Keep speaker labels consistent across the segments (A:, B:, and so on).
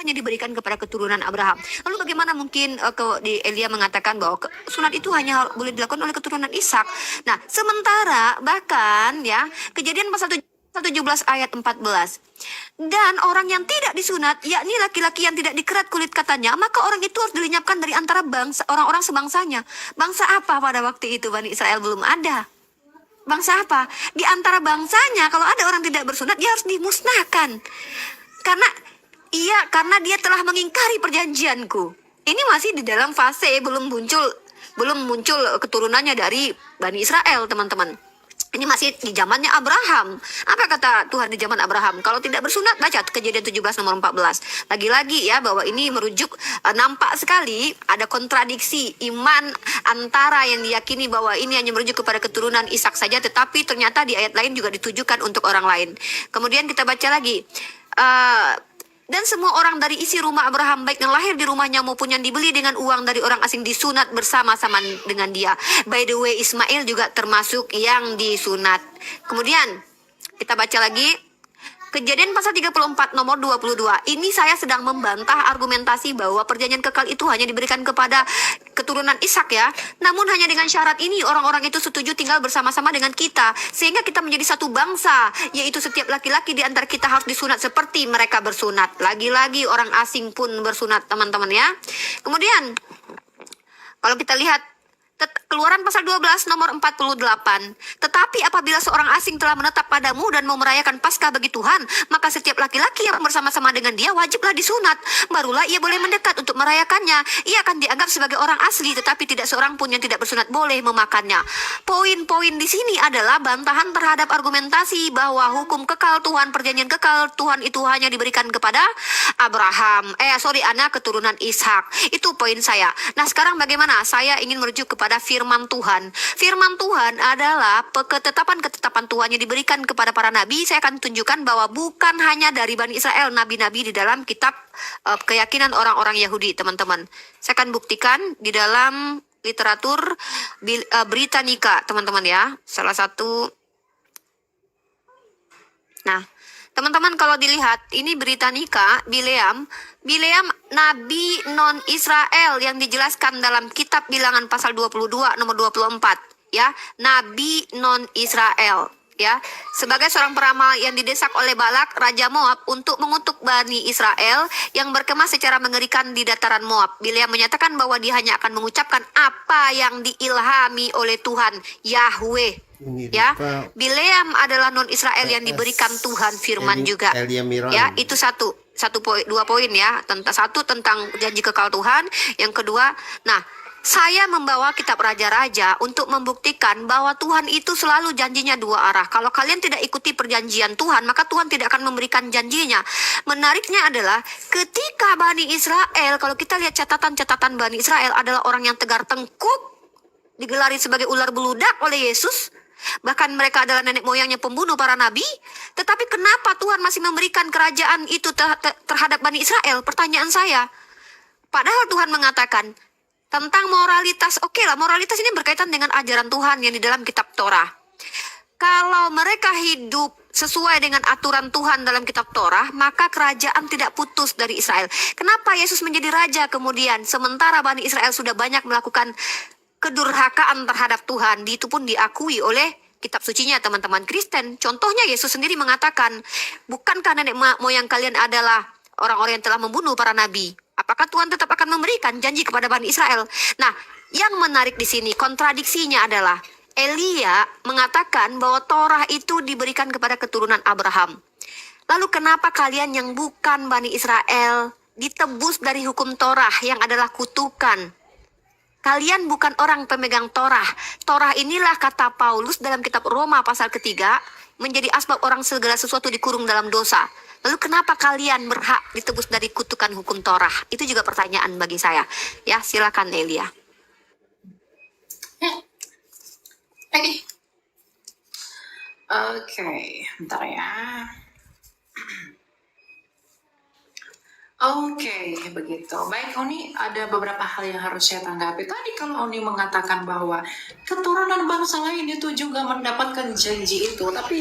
A: hanya diberikan kepada keturunan Abraham. Lalu bagaimana mungkin di Elia mengatakan bahwa sunat itu hanya boleh dilakukan oleh keturunan Ishak. Nah, sementara bahkan ya Kejadian pasal 17 ayat 14. Dan orang yang tidak disunat, yakni laki-laki yang tidak dikerat kulit katanya, maka orang itu harus dilenyapkan dari antara bangsa orang-orang sebangsanya. Bangsa apa pada waktu itu Bani Israel belum ada? Bangsa apa? Di antara bangsanya, kalau ada orang tidak bersunat, dia harus dimusnahkan. Karena dia telah mengingkari perjanjianku. Ini masih di dalam fase belum muncul keturunannya dari Bani Israel, teman-teman. Ini masih di zamannya Abraham. Apa kata Tuhan di zaman Abraham? Kalau tidak bersunat, baca Kejadian 17 nomor 14. Lagi-lagi ya, bahwa ini merujuk, nampak sekali ada kontradiksi iman antara yang diyakini bahwa ini hanya merujuk kepada keturunan Ishak saja, tetapi ternyata di ayat lain juga ditujukan untuk orang lain. Kemudian kita baca lagi. Dan semua orang dari isi rumah Abraham, baik yang lahir di rumahnya maupun yang dibeli dengan uang dari orang asing, disunat bersama-sama dengan dia. By the way, Ismail juga termasuk yang disunat. Kemudian kita baca lagi Kejadian pasal 34 nomor 22. Ini saya sedang membantah argumentasi bahwa perjanjian kekal itu hanya diberikan kepada keturunan Ishak ya. Namun hanya dengan syarat ini orang-orang itu setuju tinggal bersama-sama dengan kita, sehingga kita menjadi satu bangsa, yaitu setiap laki-laki di antara kita harus disunat seperti mereka bersunat. Lagi-lagi orang asing pun bersunat, teman-teman ya. Kemudian kalau kita lihat Keluaran pasal 12 nomor 48. Tetapi apabila seorang asing telah menetap padamu dan mau merayakan Paskah bagi Tuhan, maka setiap laki-laki yang bersama-sama dengan dia wajiblah disunat. Barulah ia boleh mendekat untuk merayakannya. Ia akan dianggap sebagai orang asli, tetapi tidak seorang pun yang tidak bersunat boleh memakannya. Poin-poin di sini adalah bantahan terhadap argumentasi bahwa hukum kekal Tuhan, perjanjian kekal Tuhan itu hanya diberikan kepada anak keturunan Ishak. Itu poin saya. Nah, sekarang bagaimana? Saya ingin merujuk kepada firman Tuhan. Firman Tuhan adalah ketetapan-ketetapan Tuhan yang diberikan kepada para nabi. Saya akan tunjukkan bahwa bukan hanya dari Bani Israel, nabi-nabi di dalam kitab keyakinan orang-orang Yahudi, teman-teman. Saya akan buktikan di dalam literatur Britannica, teman-teman ya. Salah satu. Nah, teman-teman kalau dilihat, ini Britannica, Bileam nabi non-Israel yang dijelaskan dalam kitab Bilangan pasal 22 nomor 24 ya, nabi non-Israel ya, sebagai seorang peramal yang didesak oleh Balak raja Moab untuk mengutuk Bani Israel yang berkemah secara mengerikan di dataran Moab. Bileam menyatakan bahwa dia hanya akan mengucapkan apa yang diilhami oleh Tuhan Yahweh. Ya, Bileam adalah non Israel yang diberikan Tuhan firman juga. Ya, itu dua poin ya. Satu tentang janji kekal Tuhan, yang kedua, nah, saya membawa kitab Raja-Raja untuk membuktikan bahwa Tuhan itu selalu janjinya dua arah. Kalau kalian tidak ikuti perjanjian Tuhan, maka Tuhan tidak akan memberikan janjinya. Menariknya adalah ketika Bani Israel, kalau kita lihat catatan-catatan Bani Israel adalah orang yang tegar tengkuk, digelari sebagai ular beludak oleh Yesus. Bahkan mereka adalah nenek moyangnya pembunuh para nabi. Tetapi kenapa Tuhan masih memberikan kerajaan itu terhadap Bani Israel? Pertanyaan saya. Padahal Tuhan mengatakan tentang moralitas. Oke lah, moralitas ini berkaitan dengan ajaran Tuhan yang di dalam kitab Torah. Kalau mereka hidup sesuai dengan aturan Tuhan dalam kitab Torah, maka kerajaan tidak putus dari Israel. Kenapa Yesus menjadi raja kemudian? Sementara Bani Israel sudah banyak melakukan kedurhakaan terhadap Tuhan, itu pun diakui oleh kitab sucinya teman-teman Kristen. Contohnya Yesus sendiri mengatakan, bukankah nenek moyang kalian adalah orang-orang yang telah membunuh para nabi? Apakah Tuhan tetap akan memberikan janji kepada Bani Israel? Nah, yang menarik di sini kontradiksinya adalah Elia mengatakan bahwa Torah itu diberikan kepada keturunan Abraham. Lalu kenapa kalian yang bukan Bani Israel ditebus dari hukum Torah yang adalah kutukan? Kalian bukan orang pemegang Torah. Torah inilah kata Paulus dalam kitab Roma pasal ketiga, menjadi asbab orang segala sesuatu dikurung dalam dosa. Lalu kenapa kalian berhak ditebus dari kutukan hukum Torah? Itu juga pertanyaan bagi saya. Ya, silakan Elia.
B: Oke, bentar ya. Oke, begitu. Baik, Oni, ada beberapa hal yang harus saya tanggapi. Tadi kalau Oni mengatakan bahwa keturunan bangsa lain itu juga mendapatkan janji itu, tapi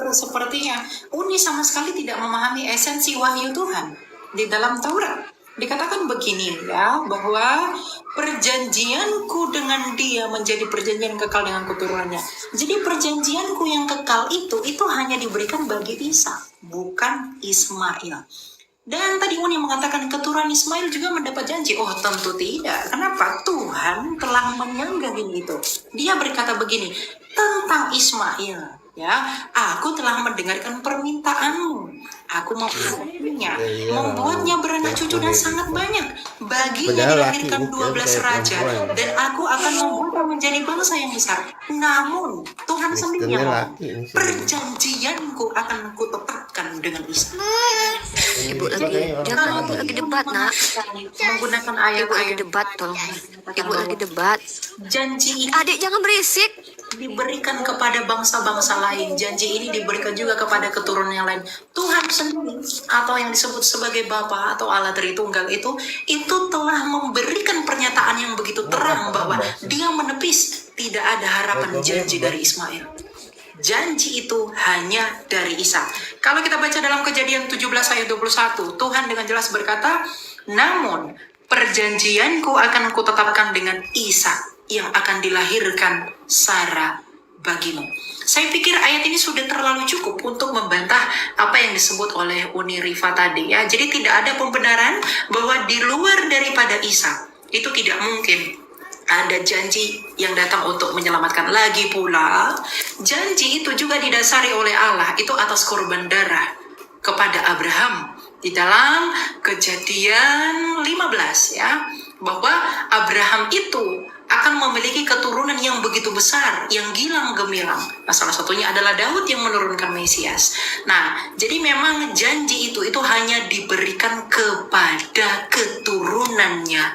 B: sepertinya Oni sama sekali tidak memahami esensi wahyu Tuhan. Di dalam Taurat dikatakan begini ya, bahwa perjanjianku dengan dia menjadi perjanjian kekal dengan keturunannya. Jadi perjanjianku yang kekal itu hanya diberikan bagi Isa, bukan Ismail. Dan tadi Uni mengatakan keturunan Ismail juga mendapat janji. Oh, tentu tidak. Kenapa? Tuhan telah menyanggahin itu. Dia berkata begini tentang Ismail. Ya, aku telah mendengarkan permintaanmu. Aku mau membuatnya, membuatnya beranak cucu dan sangat banyak. Baginya dilahirkan 12 raja, dan aku akan membuatnya menjadi bangsa yang besar. Namun Tuhan sendiri yang ngomong, perjanjianku akan kutetapkan dengan Isa.
A: Ibu lagi debat, nak.
B: Menggunakan
A: Ibu lagi
B: ayat-ayat
A: debat, tolong. Ibu lagi debat.
B: janji ini
A: Adik jangan berisik.
B: diberikan kepada bangsa-bangsa lain. Janji ini diberikan juga kepada keturunan yang lain. Tuhan sendiri atau yang disebut sebagai Bapa atau Allah Tritunggal itu telah memberikan pernyataan yang begitu terang bahwa dia menepis tidak ada harapan janji dari Ismail. Janji itu hanya dari Isa. Kalau kita baca dalam Kejadian 17 ayat 21, Tuhan dengan jelas berkata, namun perjanjianku akan kutetapkan dengan Isa yang akan dilahirkan Sarah bagimu. Saya pikir ayat ini sudah terlalu cukup untuk membantah apa yang disebut oleh Uni Rifa tadi ya. Jadi tidak ada pembenaran bahwa di luar daripada Isa itu tidak mungkin ada janji yang datang untuk menyelamatkan. Lagi pula, janji itu juga didasari oleh Allah itu atas korban darah kepada Abraham. Di dalam Kejadian 15 ya, bahwa Abraham itu akan memiliki keturunan yang begitu besar, yang gilang gemilang. Nah, salah satunya adalah Daud yang menurunkan Mesias. Nah, jadi memang janji itu hanya diberikan kepada keturunannya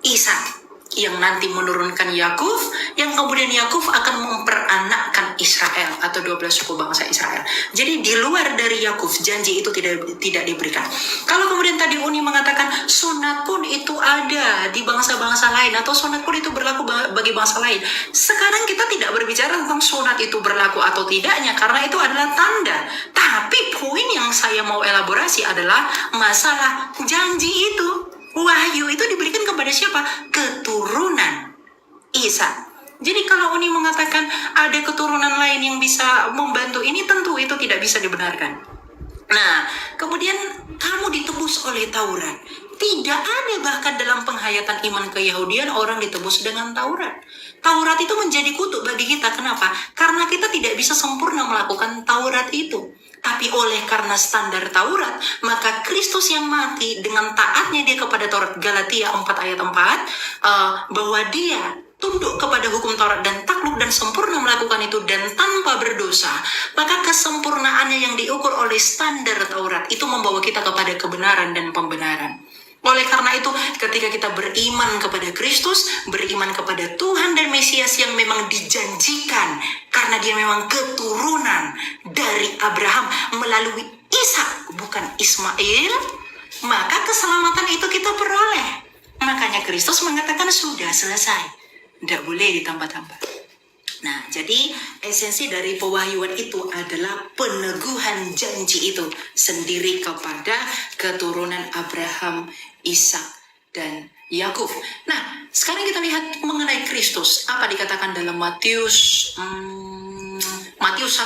B: Isa, yang nanti menurunkan Yakub, yang kemudian Yakub akan memperanakkan Israel atau 12 suku bangsa Israel. Jadi di luar dari Yakub janji itu tidak diberikan. Kalau kemudian tadi Uni mengatakan sunat pun itu ada di bangsa-bangsa lain atau sunat pun itu berlaku bagi bangsa lain. Sekarang kita tidak berbicara tentang sunat itu berlaku atau tidaknya karena itu adalah tanda. Tapi poin yang saya mau elaborasi adalah masalah janji itu. Wahyu itu diberikan kepada siapa? Keturunan Isa. Jadi kalau Uni mengatakan ada keturunan lain yang bisa membantu ini, tentu itu tidak bisa dibenarkan. Nah, kemudian kamu ditebus oleh Taurat. Tidak ada bahkan dalam penghayatan iman keyahudian orang ditebus dengan Taurat. Taurat itu menjadi kutuk bagi kita. Kenapa? Karena kita tidak bisa sempurna melakukan Taurat itu. Tapi oleh karena standar Taurat, maka Kristus yang mati dengan taatnya dia kepada Taurat, Galatia 4 ayat 4, bahwa dia tunduk kepada hukum Taurat dan takluk dan sempurna melakukan itu dan tanpa berdosa, maka kesempurnaannya yang diukur oleh standar Taurat itu membawa kita kepada kebenaran dan pembenaran. Oleh karena itu, ketika kita beriman kepada Kristus, beriman kepada Tuhan dan Mesias yang memang dijanjikan, karena dia memang keturunan dari Abraham melalui Ishak, bukan Ismail, maka keselamatan itu kita peroleh. Makanya Kristus mengatakan sudah selesai. Tidak boleh ditambah-tambah. Nah, jadi esensi dari pewahyuan itu adalah peneguhan janji itu sendiri kepada keturunan Abraham, Ishak, dan Yakub. Nah, sekarang kita lihat mengenai Kristus. Apa dikatakan dalam Matius 1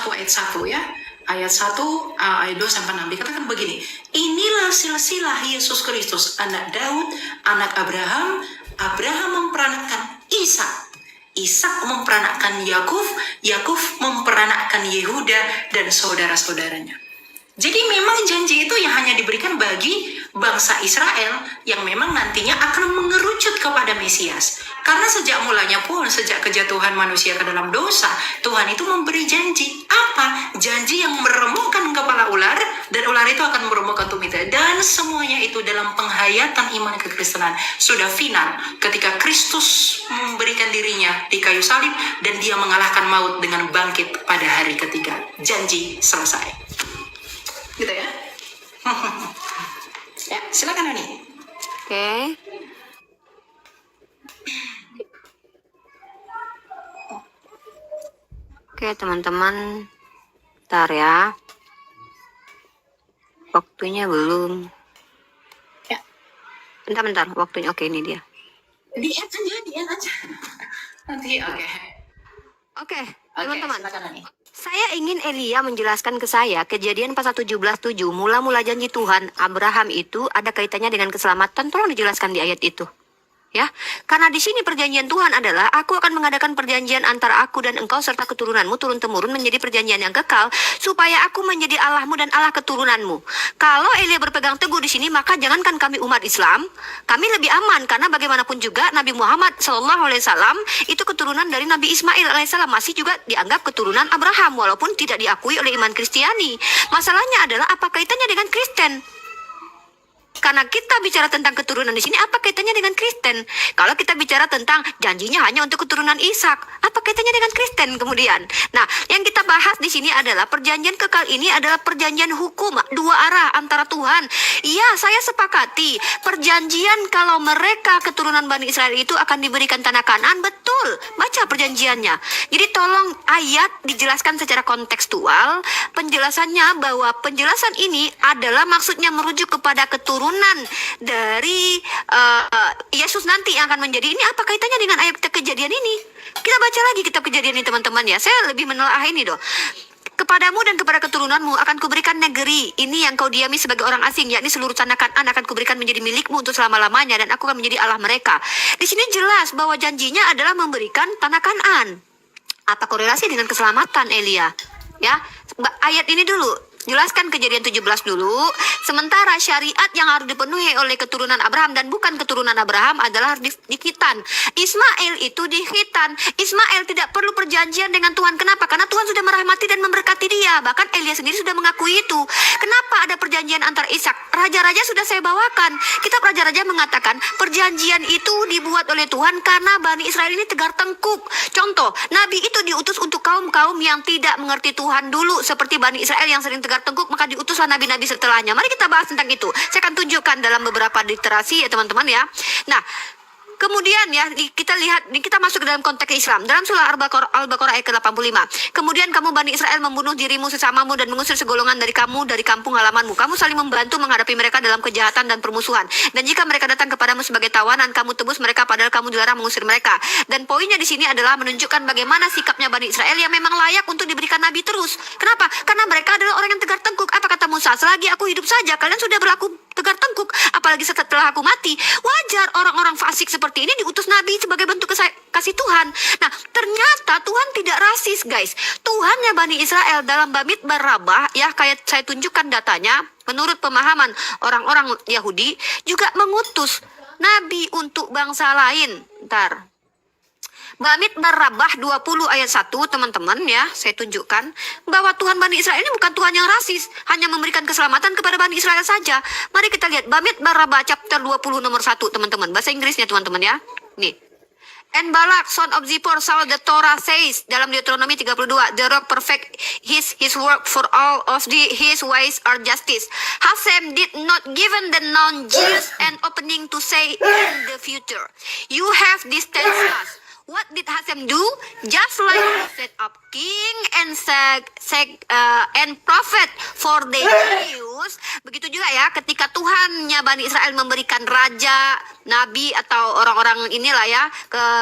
B: ayat 1 ya. Ayat 1, ayat 2 sampai 6 dikatakan begini. Inilah silsilah Yesus Kristus, anak Daud, anak Abraham. Abraham memperanakkan Ishak. Ishak memperanakkan Yakub. Yakub memperanakkan Yehuda dan saudara-saudaranya. Jadi memang janji itu yang hanya diberikan bagi bangsa Israel yang memang nantinya akan mengerucut kepada Mesias. Karena sejak mulanya pun, sejak kejatuhan manusia ke dalam dosa, Tuhan itu memberi janji. Apa? Janji yang meremukkan kepala ular, dan ular itu akan meremukkan tumit. Dan semuanya itu dalam penghayatan iman kekristenan sudah final ketika Kristus memberikan dirinya di kayu salib dan dia mengalahkan maut dengan bangkit pada hari ketiga. Janji selesai. Gitu ya. Ya, silakan Ani.
A: Oke. Oke, teman-teman. Bentar ya. Waktunya belum. Bentar, waktunya. Oke, ini dia.
B: Di end aja. Nanti oke.
A: Oke,
B: Oke,
A: teman-teman.
B: silakan Nani.
A: Saya ingin Elia menjelaskan ke saya Kejadian pasal 17:7, mula-mula janji Tuhan Abraham itu ada kaitannya dengan keselamatan. Tolong dijelaskan di ayat itu. Ya, karena di sini perjanjian Tuhan adalah aku akan mengadakan perjanjian antara aku dan engkau serta keturunanmu turun-temurun menjadi perjanjian yang kekal supaya aku menjadi Allahmu dan Allah keturunanmu. Kalau Elia berpegang teguh di sini, maka jangankan kami umat Islam, kami lebih aman karena bagaimanapun juga Nabi Muhammad SAW itu keturunan dari Nabi Ismail alaihissalam, masih juga dianggap keturunan Abraham walaupun tidak diakui oleh iman Kristiani. Masalahnya adalah apa kaitannya dengan Kristen? Karena kita bicara tentang keturunan di sini, apa kaitannya dengan Kristen? Kalau kita bicara tentang janjinya hanya untuk keturunan Ishak, apa kaitannya dengan Kristen kemudian? Nah, yang kita bahas di sini adalah perjanjian kekal ini adalah perjanjian hukum dua arah antara Tuhan. Iya, saya sepakati perjanjian kalau mereka keturunan Bani Israel itu akan diberikan tanah Kanaan, betul. Baca perjanjiannya. Jadi tolong ayat dijelaskan secara kontekstual. Penjelasannya bahwa penjelasan ini adalah maksudnya merujuk kepada keturunan dari Yesus nanti yang akan menjadi. Ini apa kaitannya dengan ayat kejadian ini? Kita baca lagi kitab kejadian ini teman-teman ya. Saya lebih menelaah ini doh. Kepadamu dan kepada keturunanmu akan kuberikan negeri ini yang kau diami sebagai orang asing, yakni seluruh tanah Kanaan akan kuberikan menjadi milikmu untuk selama-lamanya dan aku akan menjadi Allah mereka. Di sini jelas bahwa janjinya adalah memberikan tanah Kanaan. Apa korelasi dengan keselamatan Elia? Ya, ayat ini dulu. Jelaskan kejadian 17 dulu. Sementara syariat yang harus dipenuhi oleh keturunan Abraham dan bukan keturunan Abraham adalah di Khitan. Ismail itu di Khitan. Ismail tidak perlu perjanjian dengan Tuhan. Kenapa? Karena Tuhan sudah merahmati dan memberkati dia. Bahkan Elia sendiri sudah mengakui itu. Kenapa ada perjanjian antar Ishak? Raja-raja sudah saya bawakan. Kitab Raja-Raja mengatakan perjanjian itu dibuat oleh Tuhan karena Bani Israel ini tegar tengkuk. Contoh, Nabi itu diutus untuk kaum-kaum yang tidak mengerti Tuhan dulu, seperti Bani Israel yang sering tegar tengkuk, maka diutuslah nabi-nabi setelahnya. Mari kita bahas tentang itu. Saya akan tunjukkan dalam beberapa literasi ya teman-teman ya. Nah, kemudian ya kita lihat, kita masuk ke dalam konteks Islam. Dalam surah Al-Baqarah ayat ke-85. Kemudian kamu Bani Israel membunuh dirimu sesamamu dan mengusir segolongan dari kamu dari kampung halamanmu. Kamu saling membantu menghadapi mereka dalam kejahatan dan permusuhan. Dan jika mereka datang kepadamu sebagai tawanan, kamu tebus mereka padahal kamu dilarang mengusir mereka. Dan poinnya di sini adalah menunjukkan bagaimana sikapnya Bani Israel yang memang layak untuk diberikan nabi terus. Kenapa? Karena mereka adalah orang yang tegar tengkuk. Apa kata Musa? Selagi aku hidup saja, kalian sudah berlaku tegar tengkuk, apalagi setelah aku mati. Wajar orang-orang fasik seperti ini diutus nabi sebagai bentuk kasih Tuhan. Nah, ternyata Tuhan tidak rasis, guys. Tuhannya Bani Israel dalam Bamidbar Rabah, ya kayak saya tunjukkan datanya, menurut pemahaman orang-orang Yahudi juga mengutus nabi untuk bangsa lain. Ntar Bamidbar Rabah 20 ayat 1 teman-teman ya, saya tunjukkan bahwa Tuhan Bani Israel ini bukan Tuhan yang rasis, hanya memberikan keselamatan kepada Bani Israel saja. Mari kita lihat Bamidbar Rabah chapter 20 nomor 1 teman-teman, bahasa Inggrisnya teman-teman ya. Nih. And Balak son of Zippor saw the Torah says dalam Deuteronomy 32, the rock perfect his work for all of his ways are justice. Hasem did not given the non-Jews an opening to say in the future, you have this tense. What did Hasem do? Just like he set up king and and prophet for the Jews. Begitu juga ya, ketika Tuhannya Bani Israel memberikan raja, nabi atau orang-orang inilah ya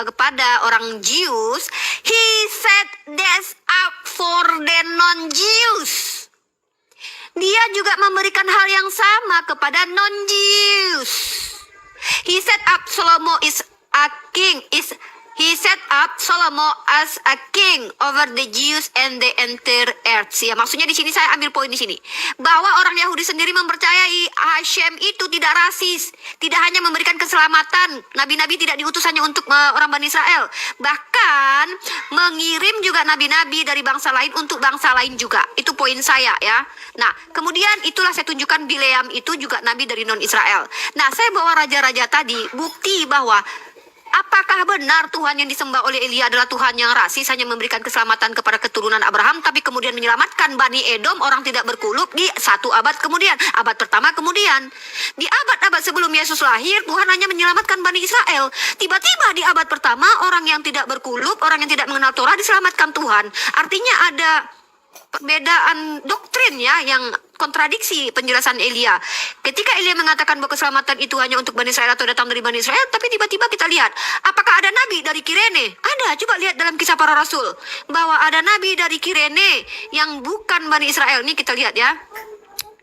A: kepada orang Jews, he set this up for the non-Jews. Dia juga memberikan hal yang sama kepada non-Jews. He set up Salomo is a king He set up Salomo as a king over the Jews and the entire earth. Ya, maksudnya di sini saya ambil poin di sini bahwa orang Yahudi sendiri mempercayai Hashem itu tidak rasis, tidak hanya memberikan keselamatan. Nabi-nabi tidak diutus hanya untuk orang Bani Israel, bahkan mengirim juga nabi-nabi dari bangsa lain untuk bangsa lain juga. Itu poin saya ya. Nah, kemudian itulah saya tunjukkan Bileam itu juga nabi dari non-Israel. Nah, saya bawa raja-raja tadi bukti bahwa apakah benar Tuhan yang disembah oleh Elia adalah Tuhan yang rasis, hanya memberikan keselamatan kepada keturunan Abraham, tapi kemudian menyelamatkan Bani Edom, orang tidak berkuluk, di satu abad kemudian, abad pertama kemudian. Di abad-abad sebelum Yesus lahir, Tuhan hanya menyelamatkan Bani Israel. Tiba-tiba di abad pertama, orang yang tidak berkuluk, orang yang tidak mengenal Torah diselamatkan Tuhan. Artinya ada perbedaan doktrin ya yang kontradiksi penjelasan Elia. Ketika Elia mengatakan bahwa keselamatan itu hanya untuk Bani Israel atau datang dari Bani Israel, tapi tiba-tiba kita lihat, apakah ada nabi dari Kirene? Ada, coba lihat dalam Kisah Para Rasul bahwa ada nabi dari Kirene yang bukan Bani Israel. Ini kita lihat ya.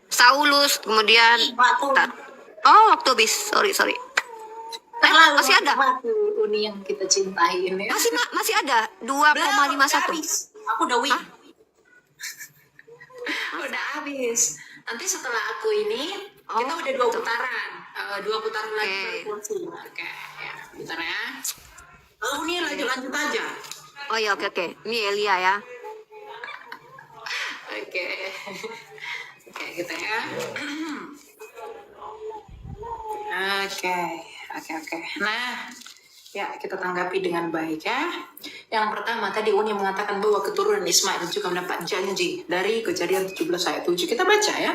A: Saulus, kemudian waktu habis. Sorry.
B: Terlalu
A: Masih ada?
B: waktu Uni yang kita cintai ini.
A: Masih ada 2,51.
B: Aku udah win. Udah habis. Nanti setelah aku ini kita udah 2 putaran. 2 putaran lagi baru closing. Oke, ya, bentar ya. Uni lanjut aja.
A: Oh ya, oke. Ini Elia ya.
B: Oke. Oke, gitu ya. Oke. Nah, ya kita tanggapi dengan baik ya. Yang pertama tadi Uni mengatakan bahwa keturunan Ismail juga mendapat janji dari Kejadian 17 ayat 7. Kita baca ya.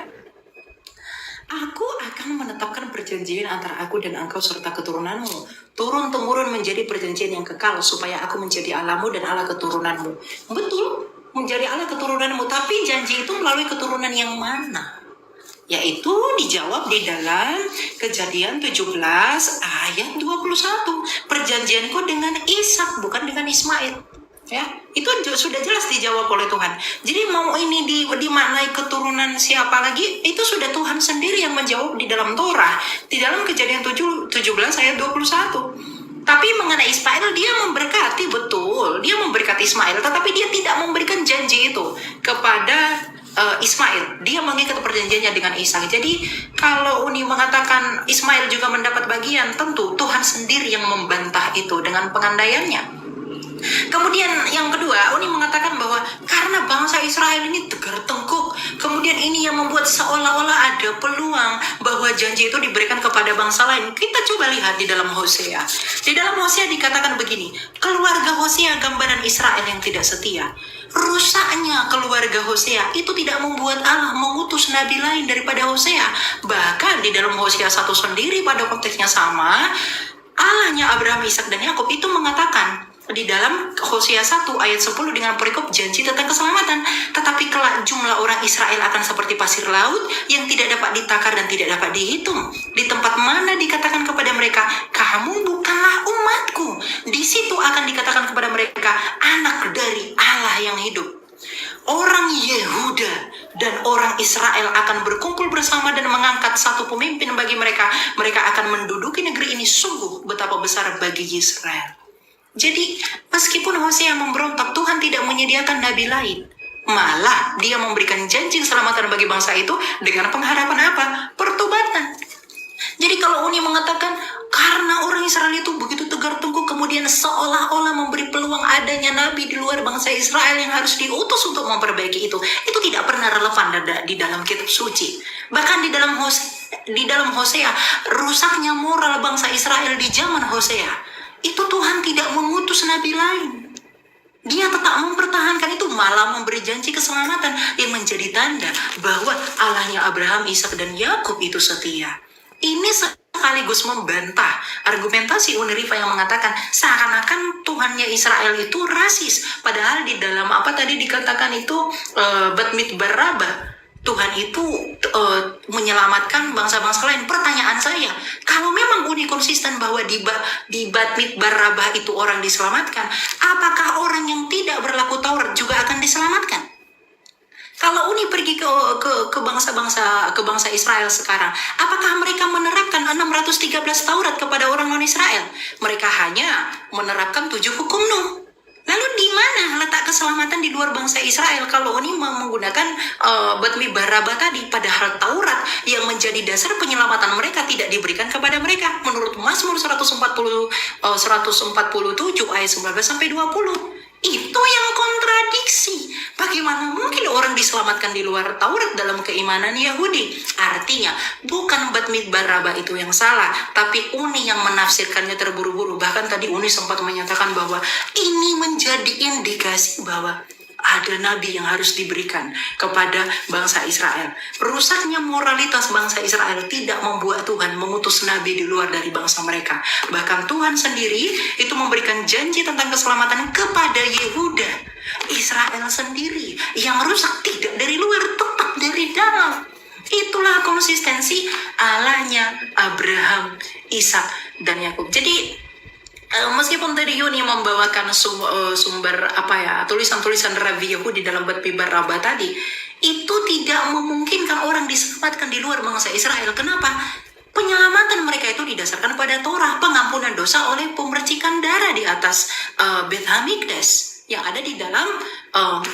B: Aku akan menetapkan perjanjian antara aku dan engkau serta keturunanmu. Turun-temurun menjadi perjanjian yang kekal supaya aku menjadi Allahmu dan Allah keturunanmu. Betul, menjadi Allah keturunanmu. Tapi janji itu melalui keturunan yang mana? Yaitu dijawab di dalam Kejadian 17 ayat 21. Perjanjianku dengan Ishak bukan dengan Ismail. Ya, itu sudah jelas dijawab oleh Tuhan. Jadi mau ini dimaknai keturunan siapa lagi, itu sudah Tuhan sendiri yang menjawab di dalam Torah, di dalam Kejadian 17 ayat 21. Tapi mengenai Ismail, dia memberkati, betul, dia memberkati Ismail, tetapi dia tidak memberikan janji itu kepada Ismail. Dia mengikat perjanjiannya dengan Ishak. Jadi kalau Uni mengatakan Ismail juga mendapat bagian, tentu Tuhan sendiri yang membantah itu dengan pengandaiannya. Kemudian yang kedua, Uni mengatakan bahwa karena bangsa Israel ini tegar tengkuk, kemudian ini yang membuat seolah-olah ada peluang bahwa janji itu diberikan kepada bangsa lain. Kita coba lihat di dalam Hosea. Di dalam Hosea dikatakan begini, keluarga Hosea gambaran Israel yang tidak setia. Rusaknya keluarga Hosea itu tidak membuat Allah mengutus nabi lain daripada Hosea. Bahkan di dalam Hosea 1 sendiri pada konteksnya sama, Allahnya Abraham, Ishak dan Yakub itu mengatakan di dalam Hosea 1 ayat 10 dengan perikop janji tentang keselamatan. Tetapi kelak jumlah orang Israel akan seperti pasir laut yang tidak dapat ditakar dan tidak dapat dihitung. Di tempat mana dikatakan kepada mereka, kamu bukanlah umatku, di situ akan dikatakan kepada mereka, anak dari Allah yang hidup. Orang Yehuda dan orang Israel akan berkumpul bersama dan mengangkat satu pemimpin bagi mereka. Mereka akan menduduki negeri ini. Sungguh betapa besar bagi Israel. Jadi meskipun Hosea memberontak, Tuhan tidak menyediakan nabi lain. Malah dia memberikan janji keselamatan bagi bangsa itu dengan pengharapan apa? Pertobatan. Jadi kalau Uni mengatakan karena orang Israel itu begitu tegar tengkuk, kemudian seolah-olah memberi peluang adanya nabi di luar bangsa Israel yang harus diutus untuk memperbaiki itu tidak pernah relevan di dalam kitab suci. Bahkan di dalam Hosea, rusaknya moral bangsa Israel di zaman Hosea, itu Tuhan tidak mengutus nabi lain. Dia tetap mempertahankan itu, malah memberi janji keselamatan yang menjadi tanda bahwa Allahnya Abraham, Ishak dan Yakub itu setia. Ini sekaligus membantah argumentasi Unirifa yang mengatakan seakan-akan Tuhannya Israel itu rasis. Padahal di dalam apa tadi dikatakan itu Batmit Baraba, Tuhan itu menyelamatkan bangsa-bangsa lain. Pertanyaan saya, kalau memang Uni konsisten bahwa di Batmit Baraba itu orang diselamatkan, apakah orang yang tidak berlaku Taurat juga akan diselamatkan? Kalau Uni pergi ke bangsa Israel sekarang, apakah mereka menerapkan 613 Taurat kepada orang non-Israel? Mereka hanya menerapkan 7 hukum Nuh. Lalu di mana letak keselamatan di luar bangsa Israel kalau Uni menggunakan Batmi Baraba tadi? Padahal Taurat yang menjadi dasar penyelamatan mereka tidak diberikan kepada mereka. Menurut Mazmur 147 ayat 19 sampai 20. Itu yang kontradiksi. Bagaimana mungkin orang diselamatkan di luar Taurat dalam keimanan Yahudi? Artinya bukan Batmit Baraba itu yang salah, tapi Uni yang menafsirkannya terburu-buru. Bahkan tadi Uni sempat menyatakan bahwa ini menjadi indikasi bahwa ada nabi yang harus diberikan kepada bangsa Israel. Rusaknya moralitas bangsa Israel tidak membuat Tuhan mengutus nabi di luar dari bangsa mereka. Bahkan Tuhan sendiri itu memberikan janji tentang keselamatan kepada Yehuda. Israel sendiri yang rusak tidak dari luar, tetap dari dalam. Itulah konsistensi Allahnya Abraham, Ishak, dan Yakub. Jadi meskipun tadi Yuni membawakan sumber tulisan-tulisan Rabi Yahudi dalam Bat Pibar Rabah tadi, itu tidak memungkinkan orang diselamatkan di luar bangsa Israel. Kenapa? Penyelamatan mereka itu didasarkan pada Torah, pengampunan dosa oleh pemercikan darah di atas Beth Hamikdash yang ada di dalam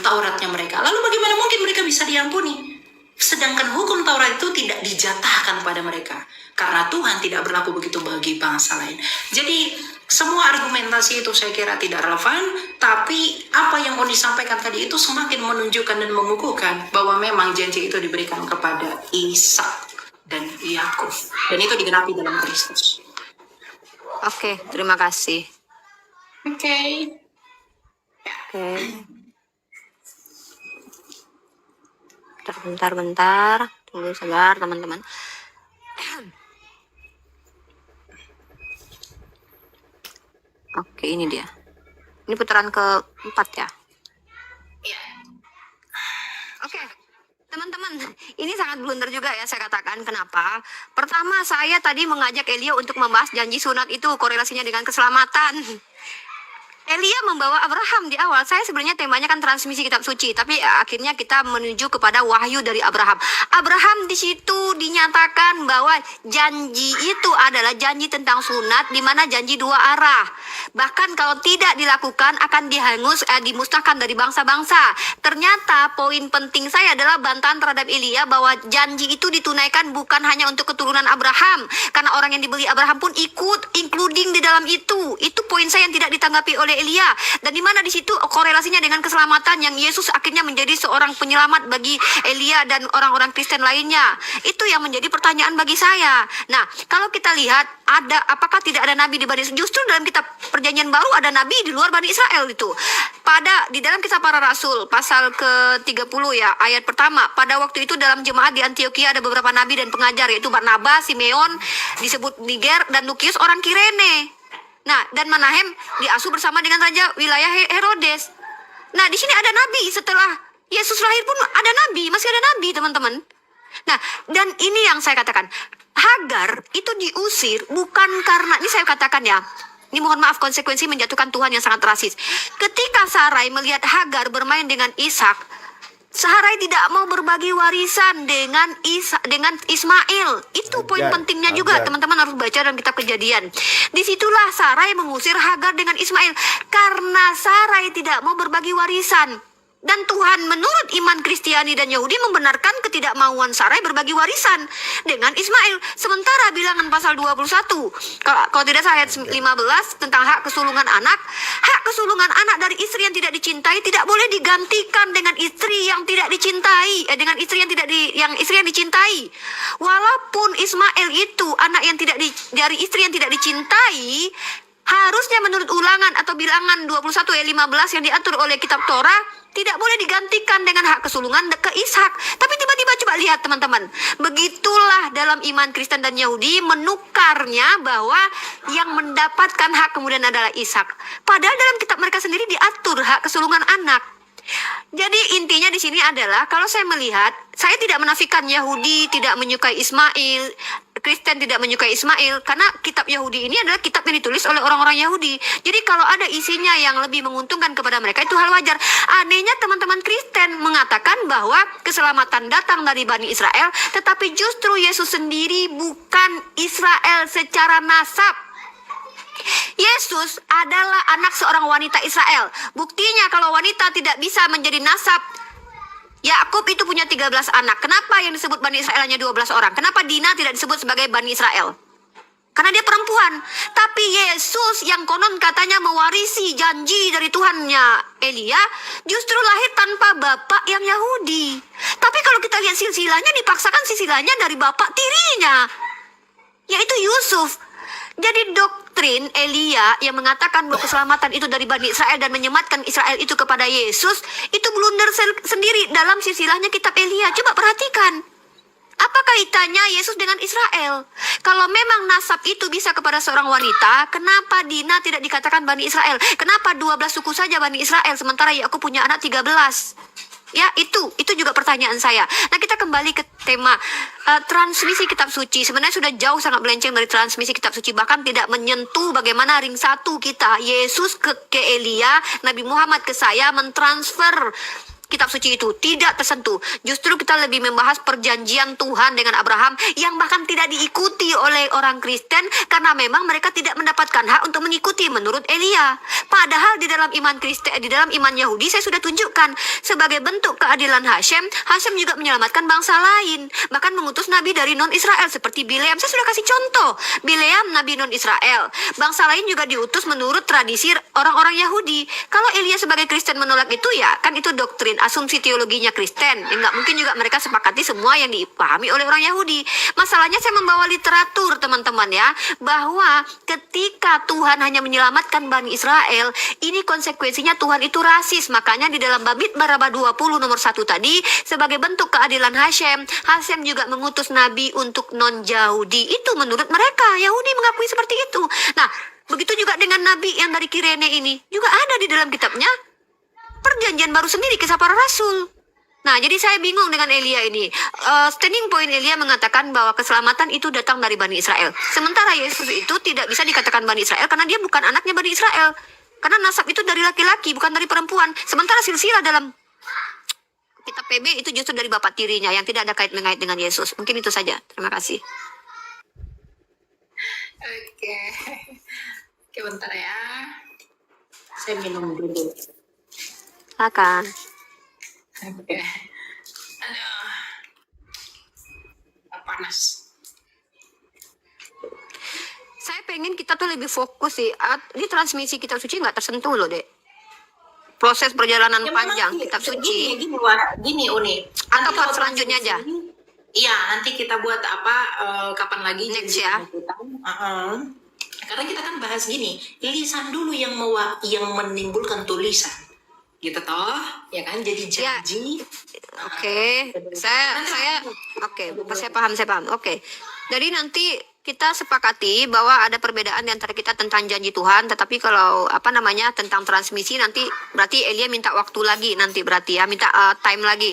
B: Tauratnya mereka. Lalu bagaimana mungkin mereka bisa diampuni? Sedangkan hukum Taurat itu tidak dijatahkan pada mereka. Karena Tuhan tidak berlaku begitu bagi bangsa lain. Jadi semua argumentasi itu saya kira tidak relevan. Tapi apa yang mau disampaikan tadi itu semakin menunjukkan dan mengukuhkan bahwa memang janji itu diberikan kepada Ishak dan Yakub. Dan itu digenapi dalam Kristus.
A: Oke, terima kasih.
B: Oke.
A: Bentar. Tunggu sabar teman-teman. Oke, ini dia. Ini putaran keempat ya. Oke. Teman-teman, ini sangat blunder juga ya saya katakan. Kenapa? Pertama, saya tadi mengajak Elia untuk membahas janji sunat itu, korelasinya dengan keselamatan. Elia membawa Abraham di awal. Saya sebenarnya temanya kan transmisi kitab suci, tapi akhirnya kita menuju kepada wahyu dari Abraham. Abraham di situ dinyatakan bahwa janji itu adalah janji tentang sunat, di mana janji dua arah. Bahkan kalau tidak dilakukan akan dimusnahkan dari bangsa-bangsa. Ternyata poin penting saya adalah bantahan terhadap Elia bahwa janji itu ditunaikan bukan hanya untuk keturunan Abraham, karena orang yang dibeli Abraham pun ikut, including di dalam itu. Itu poin saya yang tidak ditanggapi oleh Elia, dan di mana di situ korelasinya dengan keselamatan yang Yesus akhirnya menjadi seorang penyelamat bagi Elia dan orang-orang Kristen lainnya. Itu yang menjadi pertanyaan bagi saya. Nah, kalau kita lihat apakah tidak ada nabi di Bani Israel? Justru dalam kitab Perjanjian Baru ada nabi di luar Bani Israel itu. Di dalam kisah para rasul pasal ke-30 ya, ayat pertama, pada waktu itu dalam jemaat di Antioquia ada beberapa nabi dan pengajar, yaitu Barnabas, Simeon, disebut Niger, dan Lukius orang Kirene. Nah, dan Manahem diasuh bersama dengan raja wilayah Herodes. Nah, di sini ada nabi. Setelah Yesus lahir pun ada nabi, masih ada nabi, teman-teman. Nah, dan ini yang saya katakan, Hagar itu diusir bukan karena, ini saya katakan ya, ini mohon maaf, konsekuensi menjatuhkan Tuhan yang sangat rasis. Ketika Sarai melihat Hagar bermain dengan Ishak, Sarai tidak mau berbagi warisan dengan Ismail. Itu poin pentingnya juga, teman-teman harus baca dalam kitab Kejadian. Disitulah Sarai mengusir Hagar dengan Ismail karena Sarai tidak mau berbagi warisan. Dan Tuhan menurut iman Kristiani dan Yahudi membenarkan ketidakmauan Sarai berbagi warisan dengan Ismail. Sementara bilangan pasal 21, kalau tidak salah ayat 15 tentang hak kesulungan anak. Hak kesulungan anak dari istri yang tidak dicintai tidak boleh digantikan dengan istri yang tidak dicintai, dengan istri yang istri yang dicintai. Walaupun Ismail itu anak yang dari istri yang tidak dicintai, harusnya menurut Ulangan atau bilangan 21 ayat 15 yang diatur oleh kitab Torah, tidak boleh digantikan dengan hak kesulungan ke Ishak. Tapi tiba-tiba coba lihat teman-teman, begitulah dalam iman Kristen dan Yahudi menukarnya bahwa yang mendapatkan hak kemudian adalah Ishak. Padahal dalam kitab mereka sendiri diatur hak kesulungan anak. Jadi intinya di sini adalah, kalau saya melihat, saya tidak menafikan Yahudi tidak menyukai Ismail, Kristen tidak menyukai Ismail, karena kitab Yahudi ini adalah kitab yang ditulis oleh orang-orang Yahudi. Jadi kalau ada isinya yang lebih menguntungkan kepada mereka, itu hal wajar. Anehnya teman-teman Kristen mengatakan bahwa keselamatan datang dari Bani Israel, tetapi justru Yesus sendiri bukan Israel secara nasab. Yesus adalah anak seorang wanita Israel. Buktinya kalau wanita tidak bisa menjadi nasab, Yakub itu punya 13 anak. Kenapa yang disebut Bani Israel hanya 12 orang? Kenapa Dina tidak disebut sebagai Bani Israel? Karena dia perempuan. Tapi Yesus yang konon katanya mewarisi janji dari Tuhannya Elia, justru lahir tanpa bapak yang Yahudi. Tapi kalau kita lihat silsilahnya, dipaksakan silsilahnya dari bapak tirinya, yaitu Yusuf. Jadi doktrin Elia yang mengatakan bahwa keselamatan itu dari Bani Israel dan menyematkan Israel itu kepada Yesus, itu blunder sendiri dalam silsilahnya kitab Elia. Coba perhatikan. Apa Apa kaitannya Yesus dengan Israel? Kalau memang nasab itu bisa kepada seorang wanita, kenapa Dina tidak dikatakan Bani Israel? Kenapa 12 suku saja Bani Israel, sementara Yakub punya anak 13? Ya, itu juga pertanyaan saya. Nah, kita kembali ke tema transmisi kitab suci. Sebenarnya sudah jauh sangat melenceng dari transmisi kitab suci, bahkan tidak menyentuh bagaimana ring satu kita, Yesus ke Elia, Nabi Muhammad ke saya, mentransfer kitab suci itu tidak tersentuh. Justru kita lebih membahas perjanjian Tuhan dengan Abraham yang bahkan tidak diikuti oleh orang Kristen karena memang mereka tidak mendapatkan hak untuk mengikuti menurut Elia. Padahal di dalam iman Kristen, di dalam iman Yahudi saya sudah tunjukkan sebagai bentuk keadilan Hashem, Hashem juga menyelamatkan bangsa lain, bahkan mengutus nabi dari non-Israel seperti Bileam. Saya sudah kasih contoh, Bileam nabi non-Israel. Bangsa lain juga diutus menurut tradisi orang-orang Yahudi. Kalau Elia sebagai Kristen menolak itu, ya kan itu doktrin asumsi teologinya Kristen. Ya, nggak mungkin juga mereka sepakati semua yang dipahami oleh orang Yahudi. Masalahnya saya membawa literatur, teman-teman, ya, bahwa ketika Tuhan hanya menyelamatkan Bani Israel, ini konsekuensinya Tuhan itu rasis. Makanya di dalam Babit Baraba 20 nomor 1 tadi, sebagai bentuk keadilan Hashem, Hashem juga mengutus nabi untuk non-Yahudi. Itu menurut mereka, Yahudi mengakui seperti itu. Nah, begitu juga dengan nabi yang dari Kirene ini, juga ada di dalam kitabnya Perjanjian Baru sendiri, Kisah Para Rasul. Nah, jadi saya bingung dengan Elia ini. Standing point Elia mengatakan bahwa keselamatan itu datang dari Bani Israel. Sementara Yesus itu tidak bisa dikatakan Bani Israel karena dia bukan anaknya Bani Israel. Karena nasab itu dari laki-laki, bukan dari perempuan. Sementara silsilah dalam kitab PB itu justru dari bapak tirinya yang tidak ada kait-mengait dengan Yesus. Mungkin itu saja. Terima kasih.
B: Oke. Oke, bentar ya. Saya minum dulu.
A: Silakan.
B: Oke. Aduh. Panas.
A: Saya pengen kita tuh lebih fokus sih. Ini transmisi kitab suci nggak tersentuh loh, Dek. Proses perjalanan
B: Ya,
A: panjang
B: memang
A: kitab suci.
B: Gini Uni.
A: Atau
B: Nanti
A: part
B: kalau
A: selanjutnya aja.
B: Iya, nanti kita buat apa kapan lagi
A: Next
B: janji
A: ya.
B: kita. Karena kita kan bahas gini, lisan dulu yang menimbulkan tulisan. Gitu toh, ya kan? Jadi janji.
A: Oke, saya paham. Oke. Jadi nanti kita sepakati bahwa ada perbedaan di antara kita tentang janji Tuhan, tetapi kalau tentang transmisi nanti berarti Elia minta waktu lagi nanti berarti ya, minta time lagi.